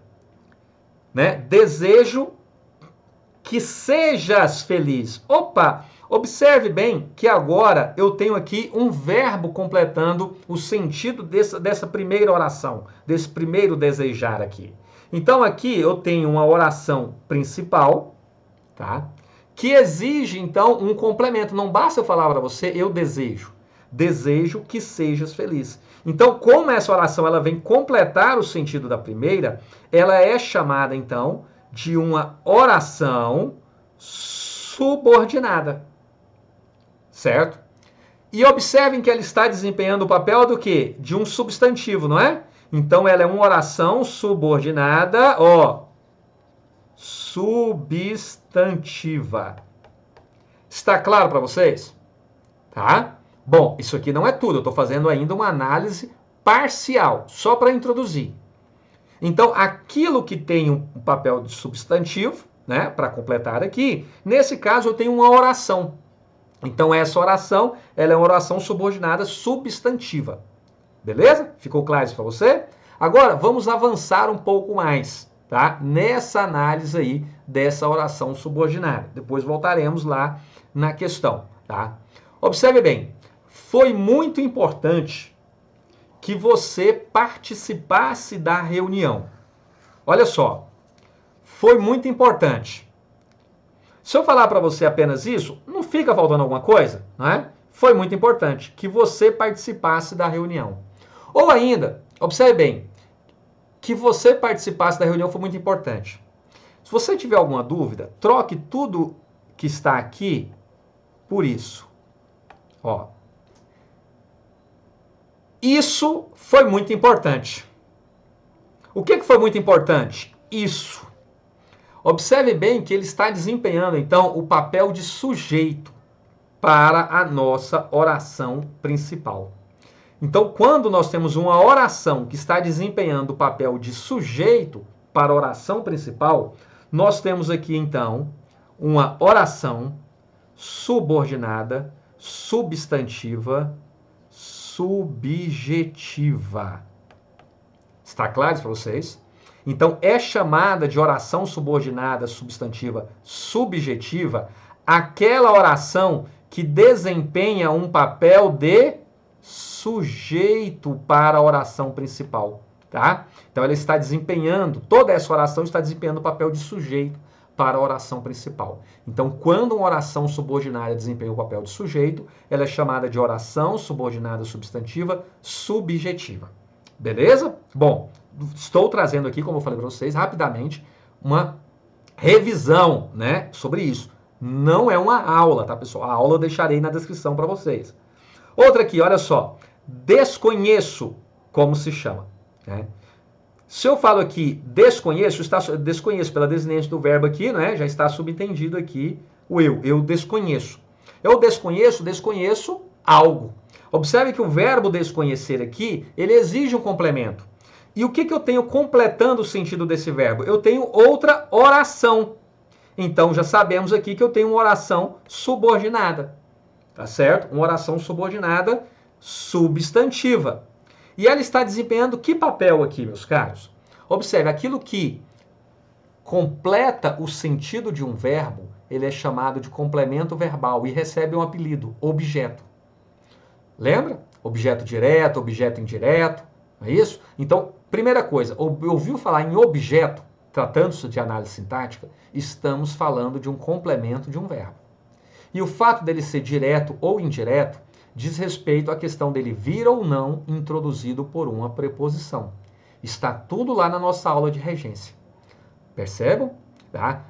né? Desejo que sejas feliz. Opa! Observe bem que agora eu tenho aqui um verbo completando o sentido dessa primeira oração, desse primeiro desejar aqui. Então aqui eu tenho uma oração principal, tá? Que exige então um complemento. Não basta eu falar para você, eu desejo. Desejo que sejas feliz. Então, como essa oração ela vem completar o sentido da primeira, ela é chamada então de uma oração subordinada. Certo? E observem que ela está desempenhando o papel do quê? De um substantivo, não é? Então, ela é uma oração subordinada, ó, substantiva. Está claro para vocês? Tá? Bom, isso aqui não é tudo. Eu estou fazendo ainda uma análise parcial, só para introduzir. Então, aquilo que tem um papel de substantivo, né, para completar aqui, nesse caso eu tenho uma oração. Então, essa oração, ela é uma oração subordinada substantiva. Beleza? Ficou claro isso para você? Agora, vamos avançar um pouco mais, tá? Nessa análise aí dessa oração subordinada. Depois voltaremos lá na questão, tá? Observe bem, foi muito importante que você participasse da reunião. Olha só, foi muito importante. Se eu falar para você apenas isso, não fica faltando alguma coisa, não é? Foi muito importante que você participasse da reunião. Ou ainda, observe bem, que você participasse da reunião foi muito importante. Se você tiver alguma dúvida, troque tudo que está aqui por isso. Ó. Isso foi muito importante. O que foi muito importante? Isso. Observe bem que ele está desempenhando, então, o papel de sujeito para a nossa oração principal. Então, quando nós temos uma oração que está desempenhando o papel de sujeito para a oração principal, nós temos aqui, então, uma oração subordinada, substantiva, subjetiva. Está claro isso para vocês? Então, é chamada de oração subordinada, substantiva, subjetiva, aquela oração que desempenha um papel de sujeito para a oração principal, tá? Então, ela está desempenhando, toda essa oração está desempenhando o papel de sujeito para a oração principal. Então, quando uma oração subordinada desempenha o papel de sujeito, ela é chamada de oração subordinada substantiva subjetiva. Beleza? Bom, estou trazendo aqui, como eu falei para vocês, rapidamente, uma revisão, né, sobre isso. Não é uma aula, tá, pessoal? A aula eu deixarei na descrição para vocês. Outra aqui, olha só. Desconheço, como se chama, né? Se eu falo aqui desconheço, desconheço pela desinência do verbo aqui, né? Já está subentendido aqui o eu. Eu desconheço. Eu desconheço algo. Observe que o verbo desconhecer aqui, ele exige um complemento. E o que eu tenho completando o sentido desse verbo? Eu tenho outra oração. Então, já sabemos aqui que eu tenho uma oração subordinada. Tá certo? Uma oração subordinada substantiva. E ela está desempenhando que papel aqui, meus caros? Observe, aquilo que completa o sentido de um verbo, ele é chamado de complemento verbal e recebe um apelido, objeto. Lembra? Objeto direto, objeto indireto, não é isso? Então, primeira coisa, ouviu falar em objeto, tratando-se de análise sintática, estamos falando de um complemento de um verbo. E o fato dele ser direto ou indireto diz respeito à questão dele vir ou não introduzido por uma preposição. Está tudo lá na nossa aula de regência. Percebam? Tá?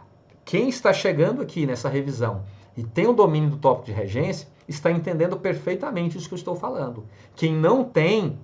Quem está chegando aqui nessa revisão e tem o domínio do tópico de regência, está entendendo perfeitamente isso que eu estou falando. Quem não tem,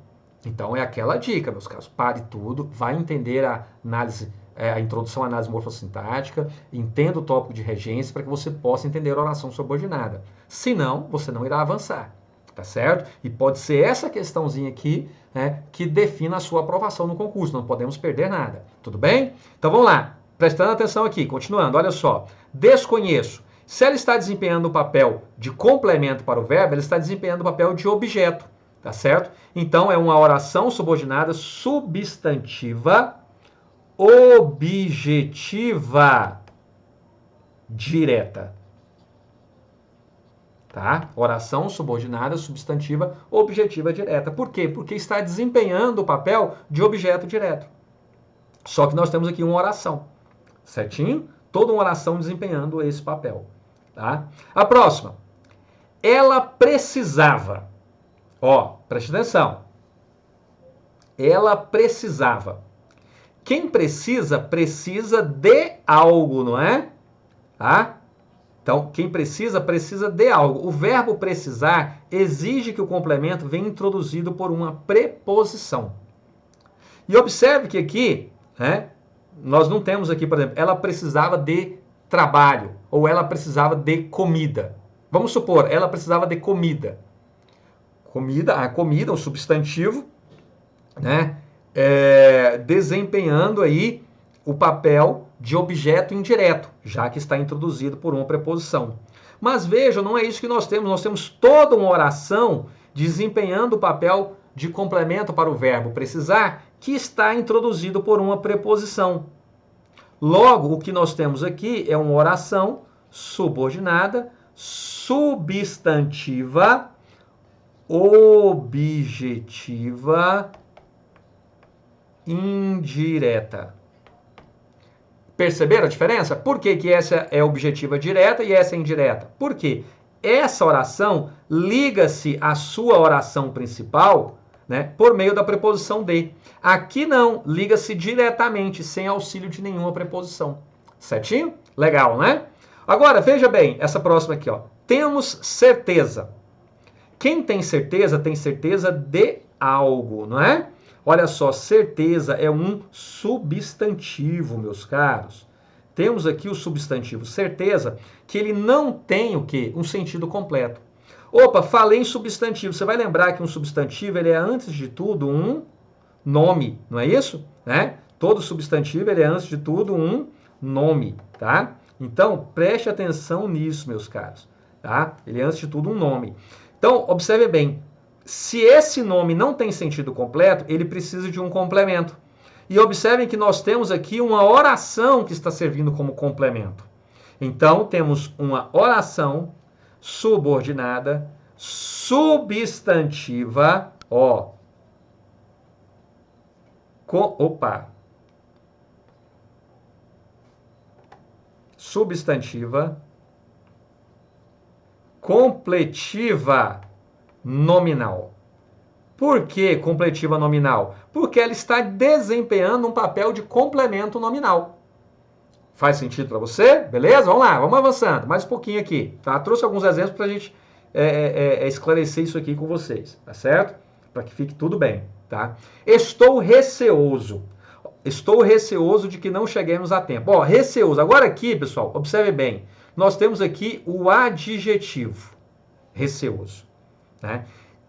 então é aquela dica, meus caros. Pare tudo, vai entender a análise, a introdução à análise morfossintática, entenda o tópico de regência para que você possa entender a oração subordinada. Senão, você não irá avançar. Tá certo? E pode ser essa questãozinha aqui, né, que defina a sua aprovação no concurso. Não podemos perder nada. Tudo bem? Então vamos lá. prestando atenção aqui, continuando, olha só. Desconheço. Se ela está desempenhando o papel de complemento para o verbo, ela está desempenhando o papel de objeto, tá certo? Então, é uma oração subordinada substantiva objetiva direta. Tá? Oração subordinada substantiva objetiva direta. Por quê? Porque está desempenhando o papel de objeto direto. Só que nós temos aqui uma oração, certinho? Toda uma oração desempenhando esse papel. Tá? A próxima. Ela precisava. Ó, preste atenção. Ela precisava. Quem precisa, precisa de algo, não é? Tá? Então, quem precisa, precisa de algo. O verbo precisar exige que o complemento venha introduzido por uma preposição. E observe que aqui, né, nós não temos aqui, por exemplo, ela precisava de trabalho ou ela precisava de comida. Vamos supor, ela precisava de comida. A comida, o substantivo, né, desempenhando aí o papel de objeto indireto, já que está introduzido por uma preposição. Mas vejam, não é isso que nós temos toda uma oração desempenhando o papel de complemento para o verbo precisar, que está introduzido por uma preposição. Logo, o que nós temos aqui é uma oração subordinada, substantiva, objetiva, indireta. Perceberam a diferença? Por que que essa é objetiva direta e essa é indireta? Por quê? Essa oração liga-se à sua oração principal, né, por meio da preposição de. Aqui não, liga-se diretamente, sem auxílio de nenhuma preposição. Certinho? Legal, né? Agora, veja bem, essa próxima aqui, ó. Temos certeza. Quem tem certeza de algo, não é? Olha só, certeza é um substantivo, meus caros. Temos aqui o substantivo certeza, que ele não tem o quê? Um sentido completo. Opa, falei em substantivo. Você vai lembrar que um substantivo ele é, antes de tudo, um nome, não é isso? Né? Todo substantivo ele é, antes de tudo, um nome, tá? Então, preste atenção nisso, meus caros. Tá? Ele é, antes de tudo, um nome. Então, observe bem. Se esse nome não tem sentido completo, ele precisa de um complemento. E observem que nós temos aqui uma oração que está servindo como complemento. Então, temos uma oração subordinada, substantiva, ó. Substantiva, completiva, nominal. Por que completiva nominal? Porque ela está desempenhando um papel de complemento nominal. Faz sentido para você? Beleza? Vamos lá, vamos avançando. Mais um pouquinho aqui. Tá? Trouxe alguns exemplos para a gente esclarecer isso aqui com vocês. Tá certo? Para que fique tudo bem. Tá? Estou receoso. Estou receoso de que não cheguemos a tempo. Ó, receoso. Agora aqui, pessoal, observe bem. Nós temos aqui o adjetivo. Receoso. Né?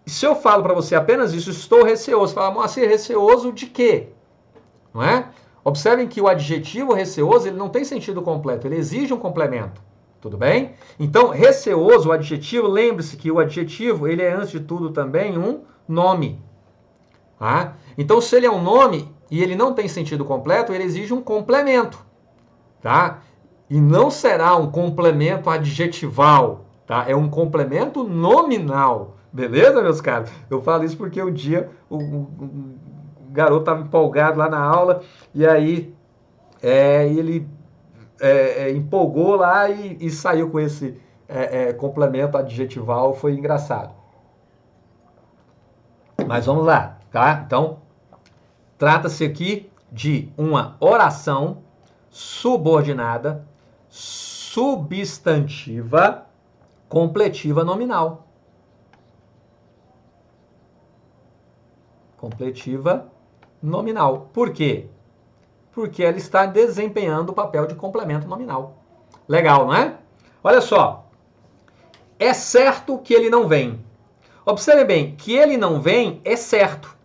E se eu falo para você apenas isso, estou receoso, você fala, Moacir, receoso de quê? Não é? Observem que o adjetivo receoso ele não tem sentido completo, ele exige um complemento. Tudo bem? Então, receoso, o adjetivo, lembre-se que o adjetivo ele é, antes de tudo, também um nome. Tá? Então, se ele é um nome e ele não tem sentido completo, ele exige um complemento. Tá? E não será um complemento adjetival. Tá? É um complemento nominal. Beleza, meus caros? Eu falo isso porque um dia o garoto estava empolgado lá na aula e aí ele empolgou lá e saiu com esse complemento adjetival. Foi engraçado. Mas vamos lá, tá? Então, trata-se aqui de uma oração subordinada, substantiva, completiva nominal. Completiva nominal. Por quê? Porque ela está desempenhando o papel de complemento nominal. Legal, não é? Olha só. É certo que ele não vem. Observe bem, que ele não vem é certo.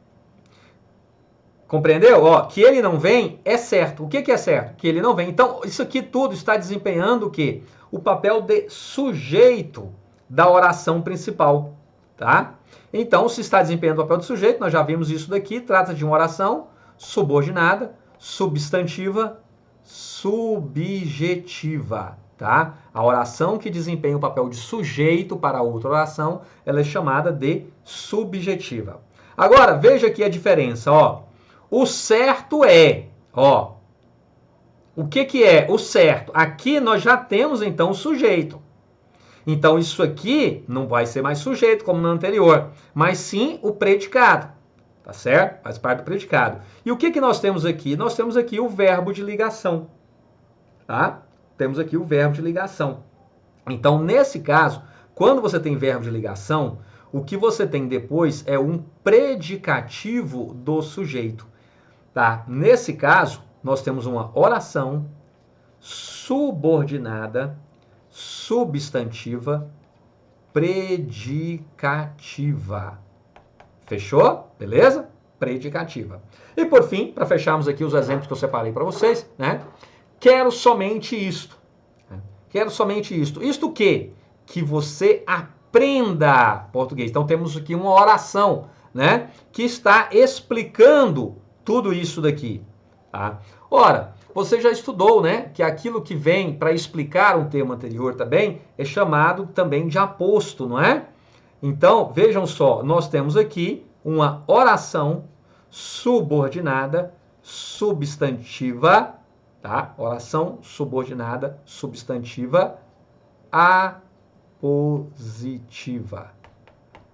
Compreendeu? Ó, que ele não vem é certo. O que é certo? Que ele não vem. Então, isso aqui tudo está desempenhando o quê? O papel de sujeito da oração principal, tá? Então, se está desempenhando o papel de sujeito, nós já vimos isso daqui, trata de uma oração subordinada, substantiva, subjetiva, tá? A oração que desempenha o papel de sujeito para outra oração, ela é chamada de subjetiva. Agora, veja aqui a diferença, ó. O certo é, ó, o que é o certo? Aqui nós já temos, então, o sujeito. Então, isso aqui não vai ser mais sujeito, como no anterior, mas sim o predicado, tá certo? Faz parte do predicado. E o que nós temos aqui? Nós temos aqui o verbo de ligação, tá? Temos aqui o verbo de ligação. Então, nesse caso, quando você tem verbo de ligação, o que você tem depois é um predicativo do sujeito. Tá? Nesse caso, nós temos uma oração subordinada, substantiva, predicativa. Fechou? Beleza? Predicativa. E por fim, para fecharmos aqui os exemplos que eu separei para vocês, né? Quero somente isto. Quero somente isto. Isto o quê? Que você aprenda português. Então temos aqui uma oração, né? Que está explicando tudo isso daqui, tá? Ora, você já estudou, né, que aquilo que vem para explicar um termo anterior também é chamado também de aposto, não é? Então, vejam só, nós temos aqui uma oração subordinada, substantiva, tá? Oração subordinada, substantiva, apositiva,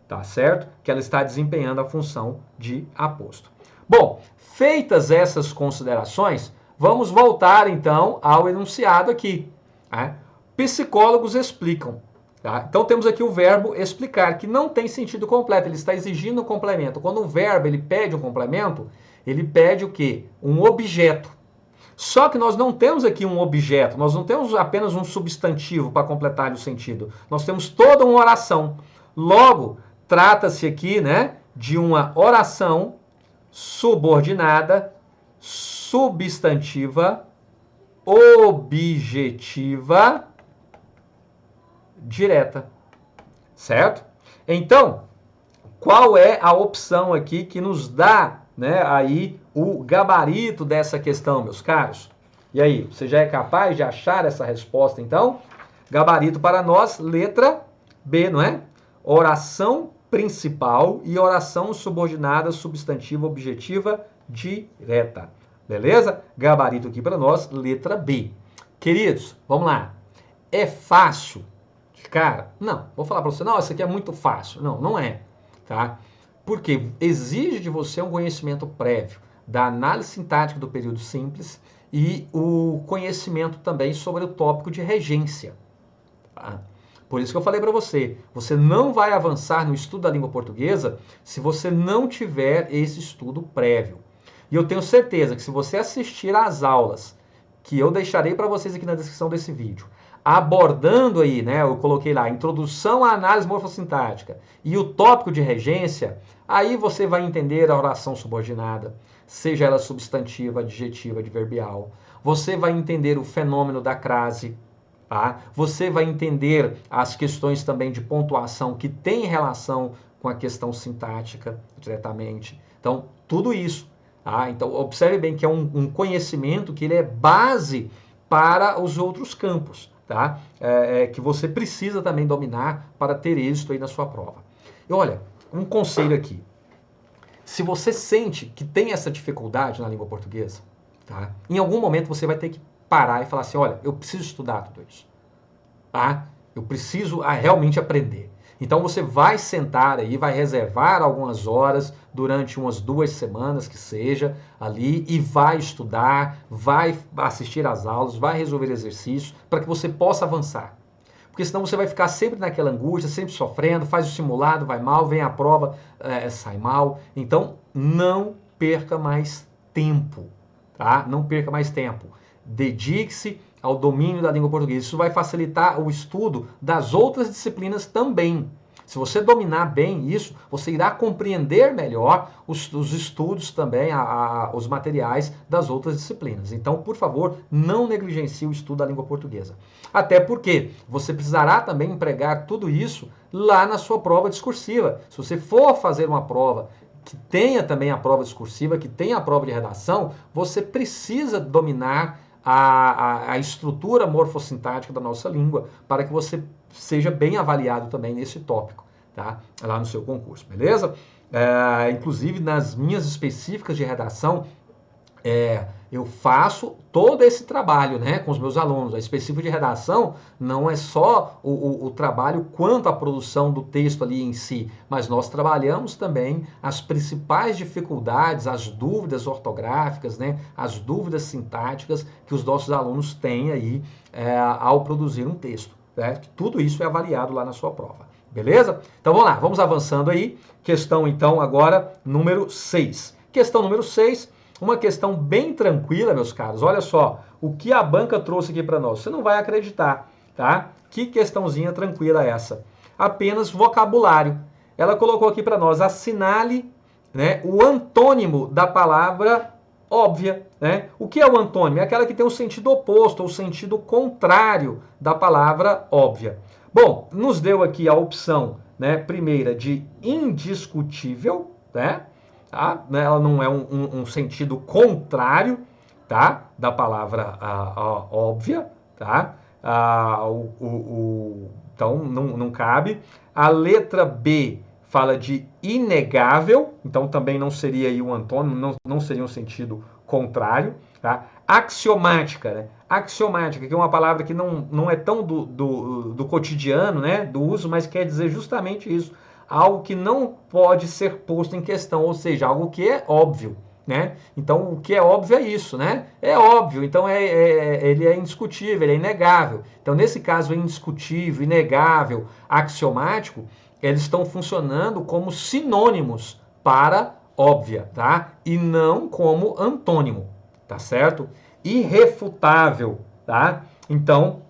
tá certo? Que ela está desempenhando a função de aposto. Bom, feitas essas considerações, vamos voltar então ao enunciado aqui. Né? Psicólogos explicam. Tá? Então temos aqui o verbo explicar, que não tem sentido completo, ele está exigindo um complemento. Quando um verbo ele pede um complemento, ele pede o quê? Um objeto. Só que nós não temos aqui um objeto, nós não temos apenas um substantivo para completar o sentido. Nós temos toda uma oração. Logo, trata-se aqui, né, de uma oração subordinada, substantiva, objetiva, direta. Certo? Então, qual é a opção aqui que nos dá, né, aí o gabarito dessa questão, meus caros? E aí, você já é capaz de achar essa resposta, então? Gabarito para nós, letra B, não é? Oração principal e oração subordinada, substantiva, objetiva, direta. Beleza? Gabarito aqui para nós, letra B. Queridos, vamos lá. É fácil? Cara, não. Vou falar para você, não, isso aqui é muito fácil. Não, não é. Tá? Porque exige de você um conhecimento prévio da análise sintática do período simples e o conhecimento também sobre o tópico de regência. Tá? Por isso que eu falei para você, você não vai avançar no estudo da língua portuguesa se você não tiver esse estudo prévio. E eu tenho certeza que se você assistir às aulas que eu deixarei para vocês aqui na descrição desse vídeo, abordando aí, né, eu coloquei lá, introdução à análise morfossintática e o tópico de regência, aí você vai entender a oração subordinada, seja ela substantiva, adjetiva, adverbial. Você vai entender o fenômeno da crase. Tá? Você vai entender as questões também de pontuação que tem relação com a questão sintática diretamente. Então, tudo isso. Tá? Então, observe bem que é um conhecimento que ele é base para os outros campos, tá? Que você precisa também dominar para ter êxito aí na sua prova. E olha, um conselho aqui. Se você sente que tem essa dificuldade na língua portuguesa, tá? Em algum momento você vai ter que parar e falar assim, olha, eu preciso estudar tudo isso. Tá? Eu preciso realmente aprender. Então você vai sentar aí, vai reservar algumas horas durante umas 2 semanas que seja ali e vai estudar, vai assistir às aulas, vai resolver exercícios para que você possa avançar. Porque senão você vai ficar sempre naquela angústia, sempre sofrendo, faz o simulado, vai mal, vem a prova, sai mal. Então não perca mais tempo, tá? Não perca mais tempo. Dedique-se ao domínio da língua portuguesa. Isso vai facilitar o estudo das outras disciplinas também. Se você dominar bem isso, você irá compreender melhor os estudos também, os materiais das outras disciplinas. Então, por favor, não negligencie o estudo da língua portuguesa. Até porque você precisará também empregar tudo isso lá na sua prova discursiva. Se você for fazer uma prova que tenha também a prova discursiva, que tenha a prova de redação, você precisa dominar a estrutura morfossintática da nossa língua para que você seja bem avaliado também nesse tópico, tá? Lá no seu concurso, beleza? Inclusive, nas minhas específicas de redação, eu faço todo esse trabalho, né, com os meus alunos. A específica de redação não é só o trabalho quanto a produção do texto ali em si, mas nós trabalhamos também as principais dificuldades, as dúvidas ortográficas, né, as dúvidas sintáticas que os nossos alunos têm aí ao produzir um texto. Né? Tudo isso é avaliado lá na sua prova. Beleza? Então vamos lá, vamos avançando aí. Questão então agora número 6. Questão número 6. Uma questão bem tranquila, meus caros. Olha só, o que a banca trouxe aqui para nós. Você não vai acreditar, tá? Que questãozinha tranquila essa. Apenas vocabulário. Ela colocou aqui para nós, assinale, né, o antônimo da palavra óbvia, né? O que é o antônimo? É aquela que tem o sentido oposto, ou o sentido contrário da palavra óbvia. Bom, nos deu aqui a opção, né, primeira de indiscutível, né? Tá? Ela não é um sentido contrário, tá? Da palavra óbvia, tá? Então não cabe. A letra B fala de inegável, então também não seria aí um antônimo, não seria um sentido contrário, tá? Axiomática, né? Axiomática, que é uma palavra que não é tão do cotidiano, né? Do uso, mas quer dizer justamente isso. Algo que não pode ser posto em questão, ou seja, algo que é óbvio, né? Então, o que é óbvio é isso, né? É óbvio, então ele é indiscutível, ele é inegável. Então, nesse caso, indiscutível, inegável, axiomático, eles estão funcionando como sinônimos para óbvia, tá? E não como antônimo, tá certo? Irrefutável, tá? Então,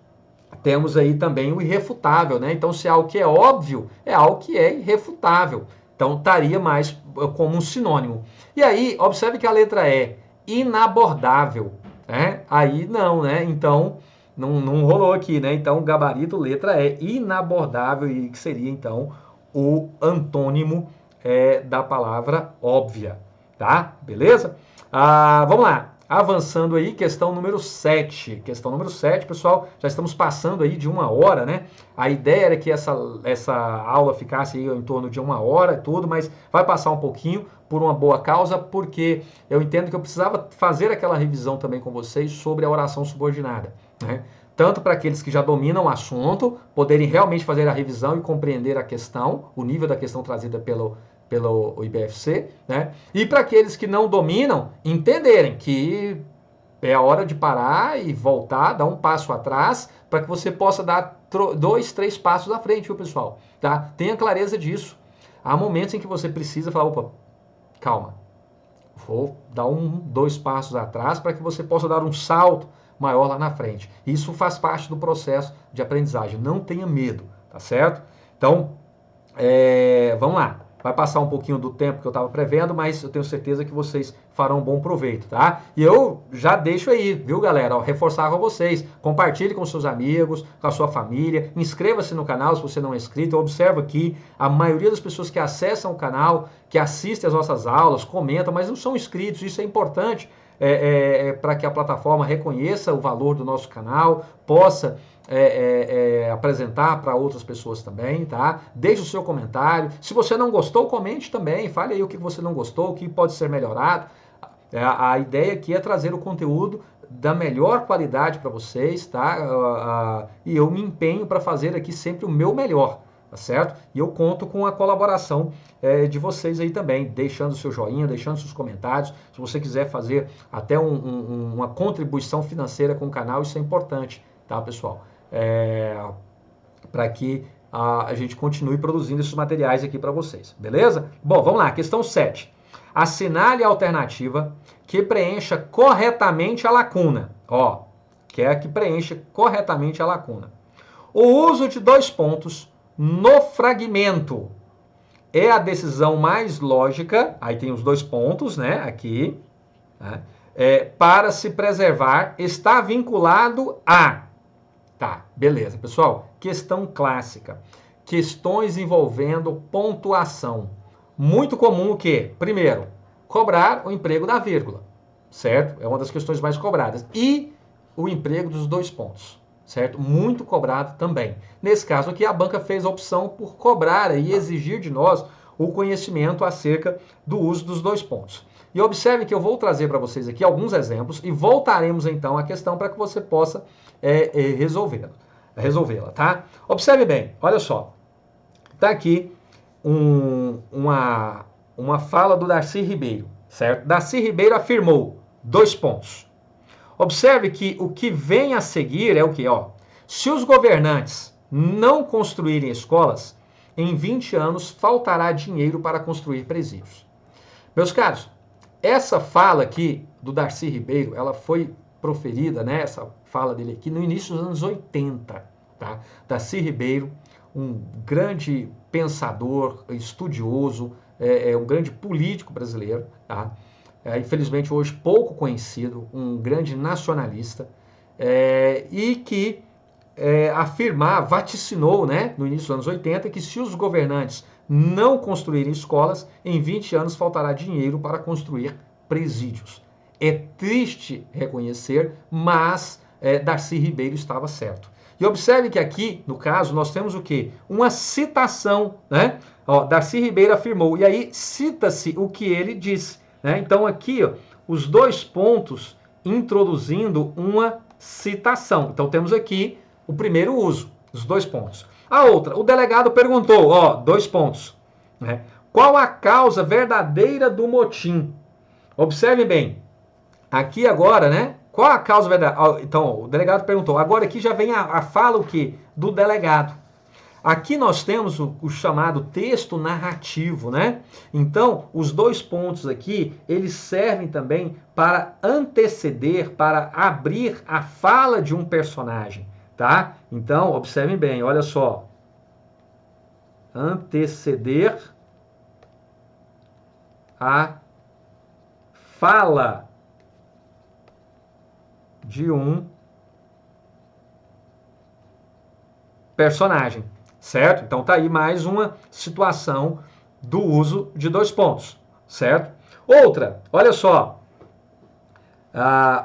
temos aí também o irrefutável, né? Então, se é algo que é óbvio, é algo que é irrefutável. Então, estaria mais como um sinônimo. E aí, observe que a letra E, inabordável, né? Aí não, né? Então, não rolou aqui, né? Então, gabarito, letra E, inabordável, e que seria, então, o antônimo da palavra óbvia, tá? Beleza? Vamos lá. Avançando aí, questão número 7. Questão número 7, pessoal, já estamos passando aí de 1 hora, né? A ideia era que essa aula ficasse aí em torno de 1 hora e tudo, mas vai passar um pouquinho por uma boa causa, porque eu entendo que eu precisava fazer aquela revisão também com vocês sobre a oração subordinada, né? Tanto para aqueles que já dominam o assunto, poderem realmente fazer a revisão e compreender a questão, o nível da questão trazida pelo IBFC, né? E para aqueles que não dominam, entenderem que é a hora de parar e voltar, dar um passo atrás, para que você possa dar 2, 3 passos à frente, viu, pessoal? Tá? Tenha clareza disso. Há momentos em que você precisa falar, opa, calma, vou dar 1, 2 passos atrás para que você possa dar um salto maior lá na frente. Isso faz parte do processo de aprendizagem. Não tenha medo, tá certo? Então, vamos lá. Vai passar um pouquinho do tempo que eu estava prevendo, mas eu tenho certeza que vocês farão bom proveito, tá? E eu já deixo aí, viu, galera? Reforçar com vocês. Compartilhe com seus amigos, com a sua família. Inscreva-se no canal se você não é inscrito. Eu observo aqui a maioria das pessoas que acessam o canal, que assistem às nossas aulas, comentam, mas não são inscritos. Isso é importante para que a plataforma reconheça o valor do nosso canal, possa apresentar para outras pessoas também, tá? Deixe o seu comentário. Se você não gostou, comente também. Fale aí o que você não gostou, o que pode ser melhorado. A ideia aqui é trazer o conteúdo da melhor qualidade para vocês, tá? E eu me empenho para fazer aqui sempre o meu melhor, tá certo? E eu conto com a colaboração de vocês aí também, deixando o seu joinha, deixando seus comentários. Se você quiser fazer até uma contribuição financeira com o canal, isso é importante, tá, pessoal? Para que a gente continue produzindo esses materiais aqui para vocês, beleza? Bom, vamos lá, questão 7. Assinale a alternativa que preencha corretamente a lacuna. Que é a que preenche corretamente a lacuna. O uso de 2 pontos no fragmento é a decisão mais lógica, aí tem os 2 pontos, né, aqui, né, para se preservar, está vinculado a... Tá, beleza, pessoal. Questão clássica. Questões envolvendo pontuação. Muito comum o quê? Primeiro, cobrar o emprego da vírgula, certo? É uma das questões mais cobradas. E o emprego dos 2 pontos, certo? Muito cobrado também. Nesse caso aqui, a banca fez a opção por cobrar e exigir de nós o conhecimento acerca do uso dos 2 pontos. E observe que eu vou trazer para vocês aqui alguns exemplos e voltaremos então à questão para que você possa resolvê-la, tá? Observe bem, olha só. Tá aqui uma fala do Darcy Ribeiro, certo? Darcy Ribeiro afirmou 2 pontos. Observe que o que vem a seguir é o que? Ó, se os governantes não construírem escolas, em 20 anos faltará dinheiro para construir presídios. Meus caros, essa fala aqui do Darcy Ribeiro, ela foi proferida, né, essa fala dele aqui, no início dos anos 80. Tá? Darcy Ribeiro, um grande pensador, estudioso, um grande político brasileiro, tá? Infelizmente hoje pouco conhecido, um grande nacionalista, e que vaticinou, né, no início dos anos 80, que se os governantes não construírem escolas, em 20 anos faltará dinheiro para construir presídios. É triste reconhecer, mas Darcy Ribeiro estava certo. E observe que aqui, no caso, nós temos o quê? Uma citação, né? Ó, Darcy Ribeiro afirmou, e aí cita-se o que ele disse, né? Então aqui, ó, os 2 pontos introduzindo uma citação. Então temos aqui o primeiro uso, os 2 pontos. A outra, o delegado perguntou, ó, 2 pontos, né? Qual a causa verdadeira do motim? Observe bem, aqui agora, né? Qual a causa verdadeira? Então, o delegado perguntou. Agora aqui já vem a fala o quê? Do delegado. Aqui nós temos o chamado texto narrativo, né? Então, os 2 pontos aqui, eles servem também para anteceder, para abrir a fala de um personagem, tá? Então, observem bem, olha só. Anteceder a fala de um personagem, certo? Então tá aí mais uma situação do uso de 2 pontos, certo? Outra, olha só.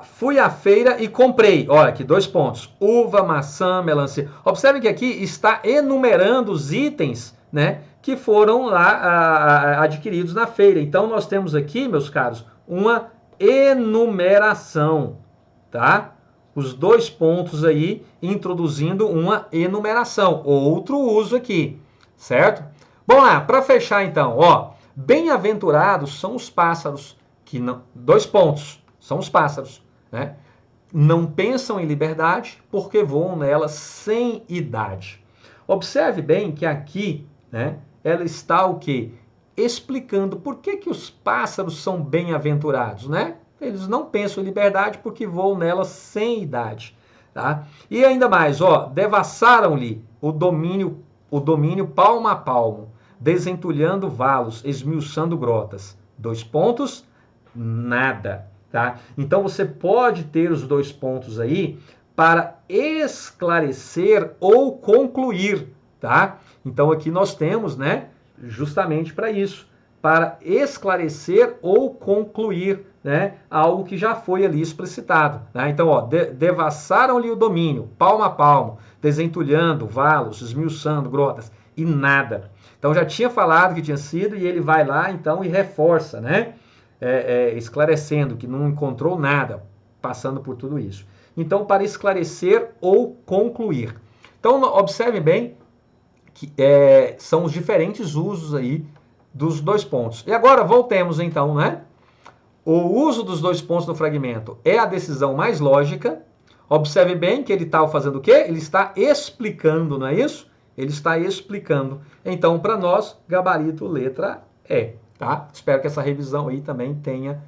Fui à feira e comprei, olha aqui, 2 pontos, uva, maçã, melancia. Observe que aqui está enumerando os itens, né, que foram lá adquiridos na feira. Então nós temos aqui, meus caros, uma enumeração, tá? Os 2 pontos aí introduzindo uma enumeração, outro uso aqui, certo? Bom lá, para fechar então, ó, bem-aventurados são os pássaros que não, 2 pontos, são os pássaros, né? Não pensam em liberdade porque voam nela sem idade. Observe bem que aqui, né, ela está o quê? Explicando por que os pássaros são bem-aventurados, né? Eles não pensam em liberdade porque voam nela sem idade, tá? E ainda mais, ó, devassaram-lhe o domínio palmo a palmo, desentulhando valos, esmiuçando grotas. 2 pontos, nada, tá? Então você pode ter os 2 pontos aí para esclarecer ou concluir, tá? Então aqui nós temos, né, justamente para isso, para esclarecer ou concluir, né, algo que já foi ali explicitado, né? Então, ó, devassaram-lhe o domínio, palmo a palmo, desentulhando valos, esmiuçando grotas, e nada. Então já tinha falado que tinha sido, e ele vai lá então e reforça, né, esclarecendo que não encontrou nada, passando por tudo isso. Então, para esclarecer ou concluir. Então, observe bem que são os diferentes usos aí dos 2 pontos. E agora voltemos então, né? O uso dos 2 pontos no fragmento é a decisão mais lógica. Observe bem que ele está fazendo o quê? Ele está explicando, não é isso? Ele está explicando. Então, para nós, gabarito letra E, tá? Espero que essa revisão aí também tenha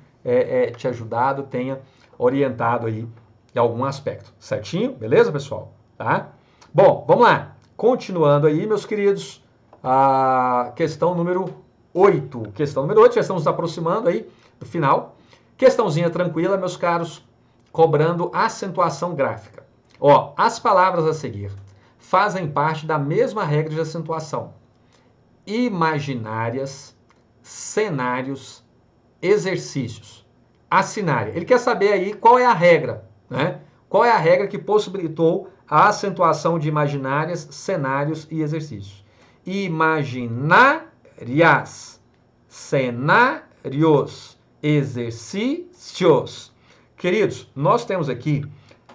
te ajudado, tenha orientado aí em algum aspecto. Certinho? Beleza, pessoal? Tá? Bom, vamos lá. Continuando aí, meus queridos, a questão número 8. Questão número 8, já estamos nos aproximando aí do final. Questãozinha tranquila, meus caros, cobrando acentuação gráfica. Ó, as palavras a seguir fazem parte da mesma regra de acentuação. Imaginárias, cenários, exercícios. Assinária. Ele quer saber aí qual é a regra, né? Qual é a regra que possibilitou a acentuação de imaginárias, cenários e exercícios. Imaginárias, cenários, exercícios. Queridos, nós temos aqui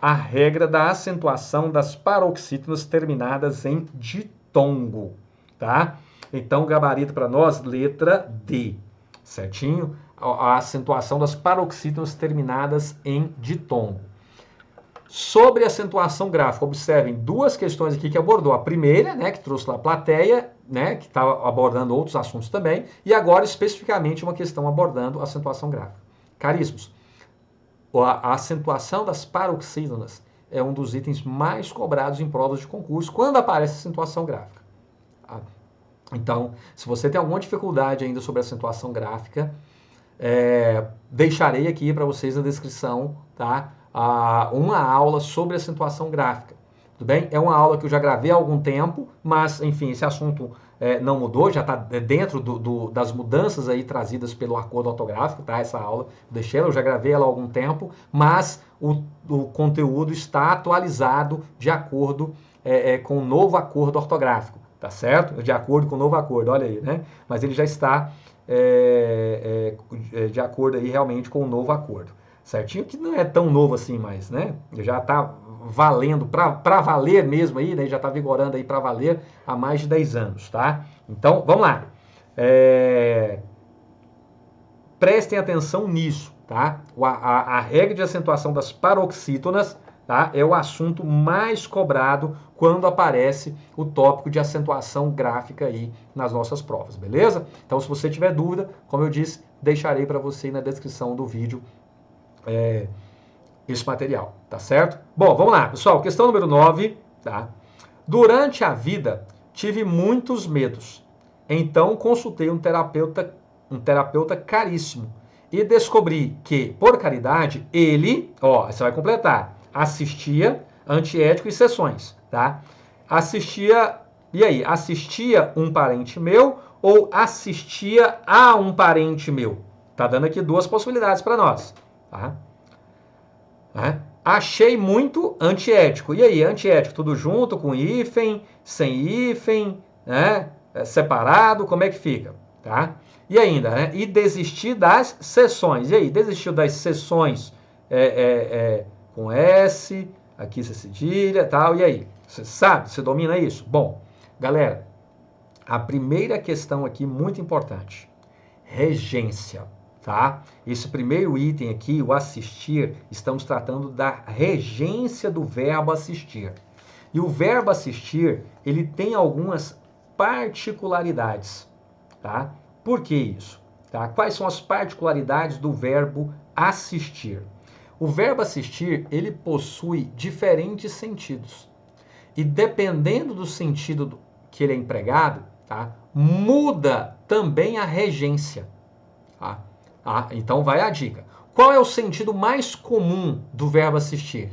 a regra da acentuação das paroxítonas terminadas em ditongo, tá? Então, gabarito para nós, letra D, certinho? A acentuação das paroxítonas terminadas em ditongo. Sobre acentuação gráfica, observem duas questões aqui que abordou. A primeira, né, que trouxe lá a plateia, né, que estava abordando outros assuntos também, e agora especificamente uma questão abordando acentuação gráfica. Caríssimos, a acentuação das paroxítonas é um dos itens mais cobrados em provas de concurso quando aparece acentuação gráfica. Então, se você tem alguma dificuldade ainda sobre acentuação gráfica, deixarei aqui para vocês na descrição, tá? Uma aula sobre acentuação gráfica, tudo bem? É uma aula que eu já gravei há algum tempo, mas, enfim, esse assunto não mudou, já está dentro das mudanças aí trazidas pelo acordo ortográfico, tá? Essa aula, eu já gravei ela há algum tempo, mas o conteúdo está atualizado de acordo com o novo acordo ortográfico, tá certo? De acordo com o novo acordo, olha aí, né? Mas ele já está de acordo aí realmente com o novo acordo. Certinho? Que não é tão novo assim mais, né? Já está valendo, para valer mesmo aí, né? Já está vigorando aí para valer há mais de 10 anos, tá? Então, vamos lá. Prestem atenção nisso, tá? A regra de acentuação das paroxítonas, tá? É o assunto mais cobrado quando aparece o tópico de acentuação gráfica aí nas nossas provas, beleza? Então, se você tiver dúvida, como eu disse, deixarei para você aí na descrição do vídeo esse material, tá certo? Bom, vamos lá, pessoal. Questão número 9, tá? Durante a vida, tive muitos medos. Então, consultei um terapeuta caríssimo e descobri que, por caridade, ele, você vai completar, assistia antiético e sessões, tá? Assistia um parente meu ou assistia a um parente meu? Tá dando aqui duas possibilidades para nós. Tá? Achei muito antiético. E aí, antiético, tudo junto, com hífen, sem hífen, né? Separado, como é que fica? Tá? E ainda, né? E desistir das sessões. E aí, desistiu das sessões com S, aqui você cedilha, tal, e aí? Você sabe? Você domina isso? Bom, galera, a primeira questão aqui, muito importante, regência. Tá? Esse primeiro item aqui, o assistir, estamos tratando da regência do verbo assistir. E o verbo assistir, ele tem algumas particularidades, tá? Por que isso? Tá? Quais são as particularidades do verbo assistir? O verbo assistir, ele possui diferentes sentidos. E dependendo do sentido que ele é empregado, tá? Muda também a regência, tá? Então vai a dica. Qual é o sentido mais comum do verbo assistir?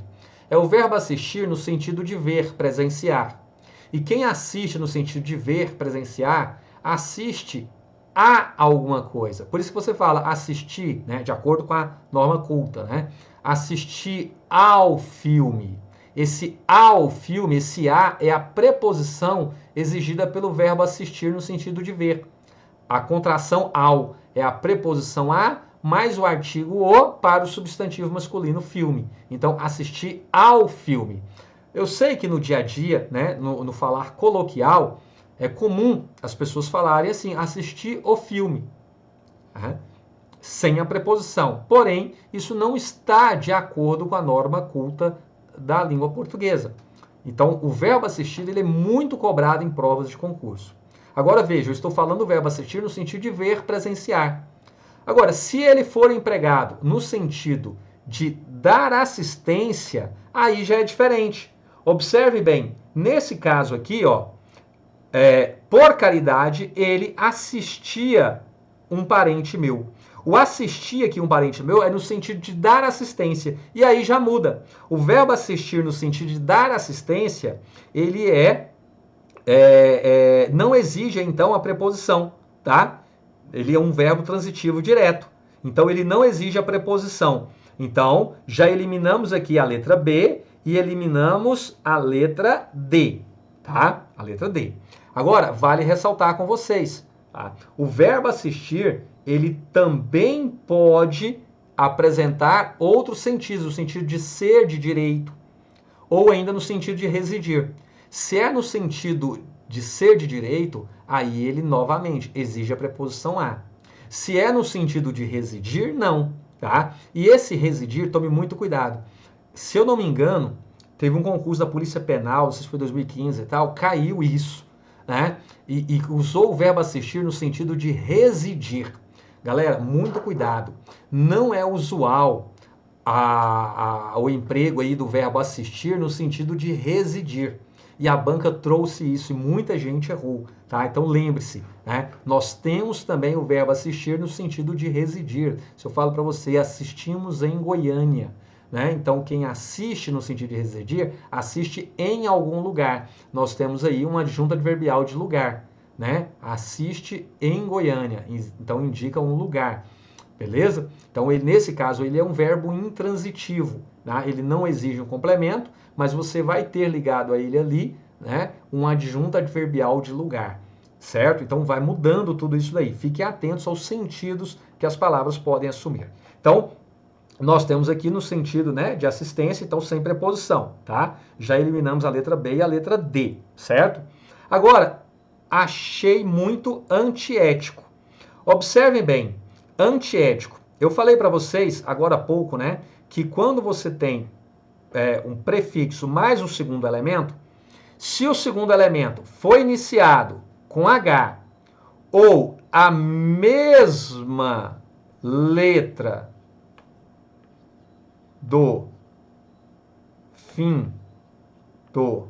É o verbo assistir no sentido de ver, presenciar. E quem assiste no sentido de ver, presenciar, assiste a alguma coisa. Por isso que você fala assistir, né, de acordo com a norma culta, né? Assistir ao filme. Esse ao filme, esse a, é a preposição exigida pelo verbo assistir no sentido de ver. A contração ao é a preposição a mais o artigo o para o substantivo masculino filme. Então, assistir ao filme. Eu sei que no dia a dia, né, no falar coloquial, é comum as pessoas falarem assim, assistir o filme, sem a preposição. Porém, isso não está de acordo com a norma culta da língua portuguesa. Então, o verbo assistir ele é muito cobrado em provas de concurso. Agora veja, eu estou falando do verbo assistir no sentido de ver, presenciar. Agora, se ele for empregado no sentido de dar assistência, aí já é diferente. Observe bem, nesse caso aqui, ó, por caridade, ele assistia um parente meu. O assistir aqui um parente meu é no sentido de dar assistência. E aí já muda. O verbo assistir no sentido de dar assistência, ele não exige, então, a preposição, tá? Ele é um verbo transitivo direto. Então, ele não exige a preposição. Então, já eliminamos aqui a letra B e eliminamos a letra D, tá? A letra D. Agora, vale ressaltar com vocês, tá? O verbo assistir, ele também pode apresentar outros sentidos, o sentido de ser de direito, ou ainda no sentido de residir. Se é no sentido de ser de direito, aí ele novamente exige a preposição a. Se é no sentido de residir, não, tá? E esse residir, tome muito cuidado. Se eu não me engano, teve um concurso da Polícia Penal, não sei se foi 2015 e tal, caiu isso, né? E usou o verbo assistir no sentido de residir. Galera, muito cuidado. Não é usual o emprego aí do verbo assistir no sentido de residir. E a banca trouxe isso e muita gente errou, tá? Então lembre-se, né? Nós temos também o verbo assistir no sentido de residir. Se eu falo para você, assistimos em Goiânia, né? Então quem assiste no sentido de residir, assiste em algum lugar. Nós temos aí uma adjunta adverbial de lugar, né? Assiste em Goiânia, então indica um lugar. Beleza? Então, nesse caso, ele é um verbo intransitivo, tá? Ele não exige um complemento, mas você vai ter ligado a ele ali, né, um adjunto adverbial de lugar, certo? Então, vai mudando tudo isso daí. Fiquem atentos aos sentidos que as palavras podem assumir. Então, nós temos aqui no sentido, né, de assistência, então, sem preposição, tá? Já eliminamos a letra B e a letra D, certo? Agora, achei muito antiético. Observem bem. Antiético. Eu falei para vocês, agora há pouco, né, que quando você tem um prefixo mais o segundo elemento, se o segundo elemento foi iniciado com H ou a mesma letra do fim do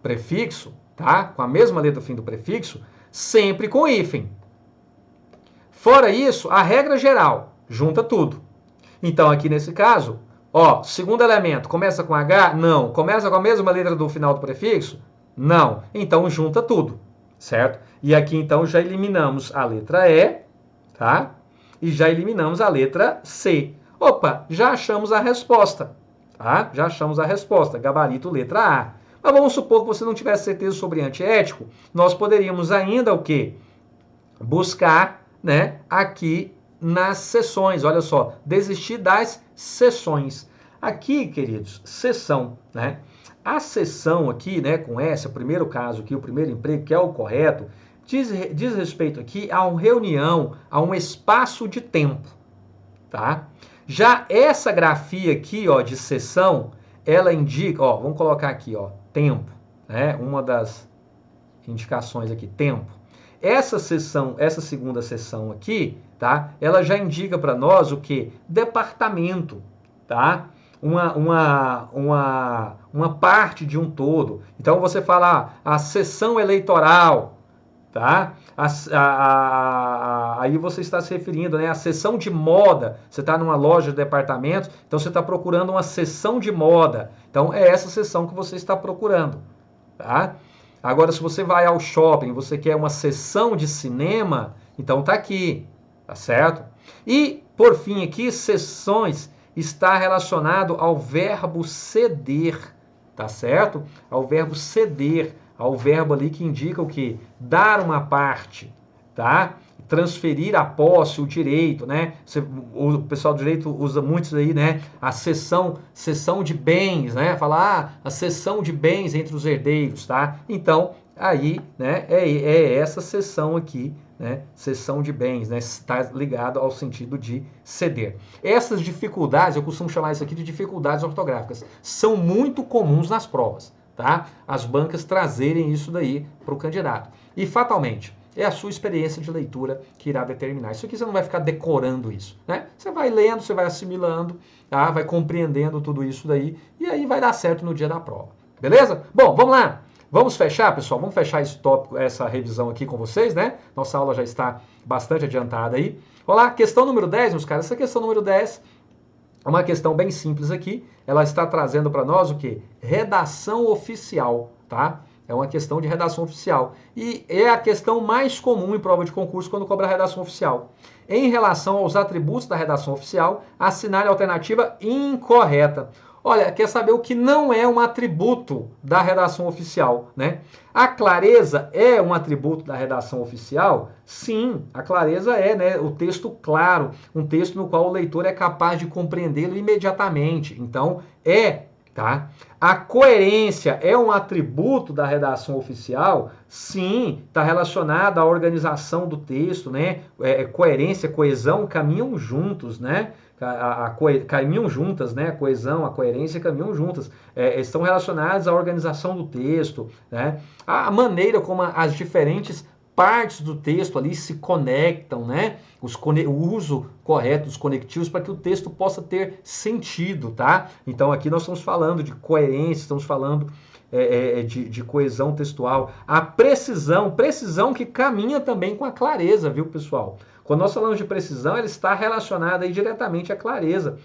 prefixo, tá? Com a mesma letra do fim do prefixo, sempre com hífen. Fora isso, a regra geral, junta tudo. Então, aqui nesse caso, ó, segundo elemento, começa com H? Não. Começa com a mesma letra do final do prefixo? Não. Então, junta tudo, certo? E aqui, então, já eliminamos a letra E, tá? E já eliminamos a letra C. Opa, já achamos a resposta, tá? Já achamos a resposta, gabarito letra A. Mas vamos supor que você não tivesse certeza sobre antiético, nós poderíamos ainda o quê? Buscar, né, aqui nas seções, olha só, desistir das seções. Aqui, queridos, seção, né? A seção aqui, né, com essa, o primeiro caso aqui, o primeiro emprego, que é o correto, diz respeito aqui a uma reunião, a um espaço de tempo, tá? Já essa grafia aqui, ó, de seção, ela indica, ó, vamos colocar aqui, ó, tempo, né? Uma das indicações aqui, tempo. Essa seção, essa segunda seção aqui, tá? Ela já indica para nós o que? Departamento, tá? Uma parte de um todo. Então você fala a seção eleitoral, tá? Aí você está se referindo, né? A seção de moda. Você está numa loja de departamentos, então você está procurando uma seção de moda. Então é essa seção que você está procurando, tá? Agora, se você vai ao shopping, você quer uma sessão de cinema, então tá aqui, tá certo? E, por fim, aqui, sessões está relacionado ao verbo ceder, tá certo? Ao verbo ceder, ao verbo ali que indica o quê? Dar uma parte, tá? Transferir a posse, o direito, né? O pessoal do direito usa muito isso aí, né? A cessão de bens, né? Falar a cessão de bens entre os herdeiros, tá? Então, aí, né? É essa cessão aqui, né? Cessão de bens, né? Está ligado ao sentido de ceder. Essas dificuldades, eu costumo chamar isso aqui de dificuldades ortográficas, são muito comuns nas provas, tá? As bancas trazerem isso daí para o candidato. E fatalmente, é a sua experiência de leitura que irá determinar. Isso aqui você não vai ficar decorando isso, né? Você vai lendo, você vai assimilando, tá? Vai compreendendo tudo isso daí e aí vai dar certo no dia da prova. Beleza? Bom, vamos lá. Vamos fechar, pessoal? Vamos fechar esse tópico, essa revisão aqui com vocês, né? Nossa aula já está bastante adiantada aí. Olá, questão número 10, meus caras. Essa questão número 10 é uma questão bem simples aqui. Ela está trazendo para nós o quê? Redação oficial, tá? É uma questão de redação oficial. E é a questão mais comum em prova de concurso quando cobra a redação oficial. Em relação aos atributos da redação oficial, assinale a alternativa incorreta. Olha, quer saber o que não é um atributo da redação oficial, né? A clareza é um atributo da redação oficial? Sim, a clareza é, né? O texto claro, um texto no qual o leitor é capaz de compreendê-lo imediatamente. Então, tá? A coerência é um atributo da redação oficial? Sim, está relacionada à organização do texto, né? Coerência, coesão caminham juntos, né? Caminham juntas, né? A coesão, a coerência caminham juntas. Estão relacionadas à organização do texto, né? A maneira como as diferentes partes do texto ali se conectam, né? O uso correto dos conectivos para que o texto possa ter sentido, tá? Então aqui nós estamos falando de coerência, estamos falando de coesão textual. A precisão que caminha também com a clareza, viu, pessoal? Quando nós falamos de precisão, ela está relacionada aí diretamente à clareza.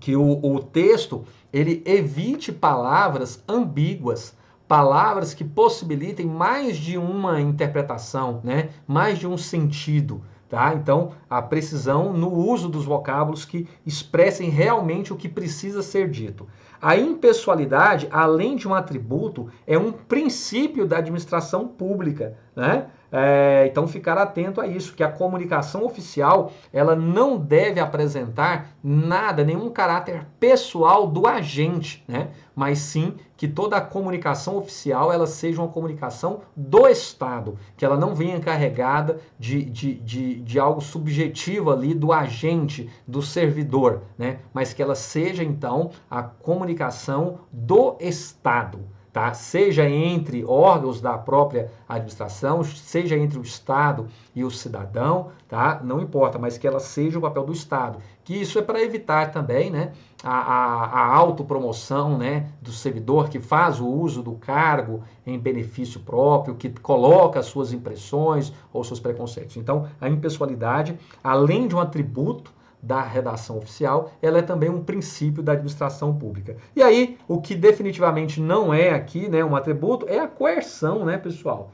Que o texto ele evite palavras ambíguas, palavras que possibilitem mais de uma interpretação, né? Mais de um sentido. Tá? Então, a precisão no uso dos vocábulos que expressem realmente o que precisa ser dito. A impessoalidade, além de um atributo, é um princípio da administração pública, né? Então, ficar atento a isso, que a comunicação oficial ela não deve apresentar nada, nenhum caráter pessoal do agente, né? Mas sim que toda a comunicação oficial ela seja uma comunicação do Estado, que ela não venha carregada de algo subjetivo ali do agente, do servidor, né? Mas que ela seja, então, a comunicação do Estado. Tá? Seja entre órgãos da própria administração, seja entre o Estado e o cidadão, tá? Não importa, mas que ela seja o papel do Estado. Que isso é para evitar também, né, a autopromoção, né, do servidor que faz o uso do cargo em benefício próprio, que coloca as suas impressões ou seus preconceitos. Então, a impessoalidade, além de um atributo da redação oficial, ela é também um princípio da administração pública. E aí, o que definitivamente não é aqui, né, um atributo, é a coerção, né, pessoal?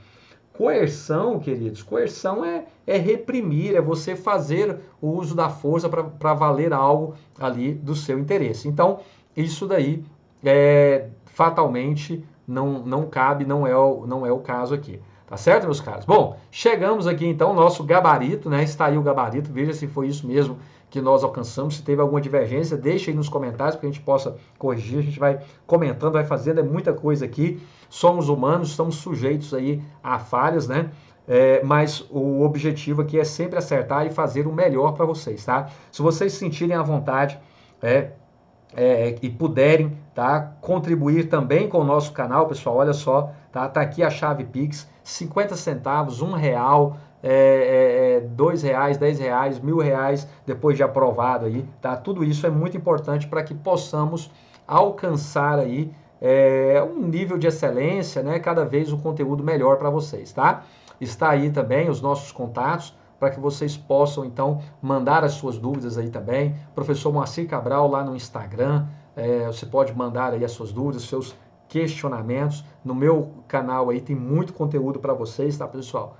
Coerção, queridos, coerção é reprimir, é você fazer o uso da força para valer algo ali do seu interesse. Então, isso daí, fatalmente, não cabe, não é o caso aqui. Tá certo, meus caros? Bom, chegamos aqui então ao nosso gabarito, né? Está aí o gabarito, veja se foi isso mesmo que nós alcançamos. Se teve alguma divergência, deixa aí nos comentários para que a gente possa corrigir. A gente vai comentando, vai fazendo, é muita coisa aqui. Somos humanos, estamos sujeitos aí a falhas, né? Mas o objetivo aqui é sempre acertar e fazer o melhor para vocês, tá? Se vocês se sentirem à vontade, e puderem, tá, contribuir também com o nosso canal, pessoal, olha só, tá aqui a chave Pix, 50 centavos, R$1, R$2, R$10, R$1.000, depois de aprovado aí, tá? Tudo isso é muito importante para que possamos alcançar aí um nível de excelência, né? Cada vez um conteúdo melhor para vocês, tá? Está aí também os nossos contatos, para que vocês possam, então, mandar as suas dúvidas aí também. Professor Moacir Cabral lá no Instagram, você pode mandar aí as suas dúvidas, seus questionamentos. No meu canal aí tem muito conteúdo para vocês, tá, pessoal?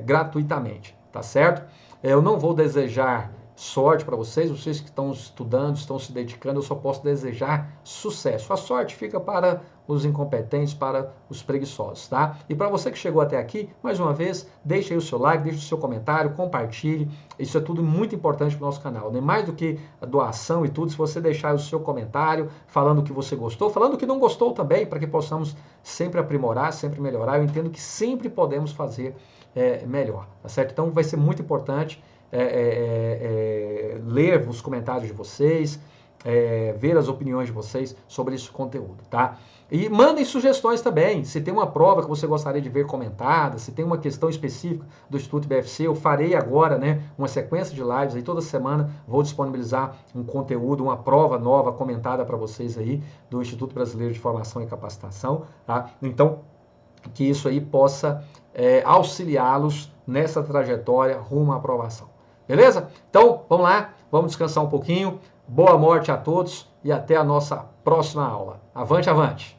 Gratuitamente, tá certo? Eu não vou desejar sorte para vocês que estão estudando, estão se dedicando, eu só posso desejar sucesso. A sorte fica para os incompetentes, para os preguiçosos, tá? E para você que chegou até aqui, mais uma vez, deixe aí o seu like, deixe o seu comentário, compartilhe. Isso é tudo muito importante para o nosso canal, né? Mais do que a doação e tudo, se você deixar o seu comentário, falando o que você gostou, falando o que não gostou também, para que possamos sempre aprimorar, sempre melhorar. Eu entendo que sempre podemos fazer melhor, tá certo? Então vai ser muito importante ler os comentários de vocês, ver as opiniões de vocês sobre esse conteúdo, tá? E mandem sugestões também, se tem uma prova que você gostaria de ver comentada, se tem uma questão específica do Instituto BFC, eu farei agora, né, uma sequência de lives aí, toda semana vou disponibilizar um conteúdo, uma prova nova comentada para vocês aí, do Instituto Brasileiro de Formação e Capacitação, tá? Então, que isso aí possa auxiliá-los nessa trajetória rumo à aprovação. Beleza? Então, vamos lá, vamos descansar um pouquinho. Boa morte a todos e até a nossa próxima aula. Avante, avante!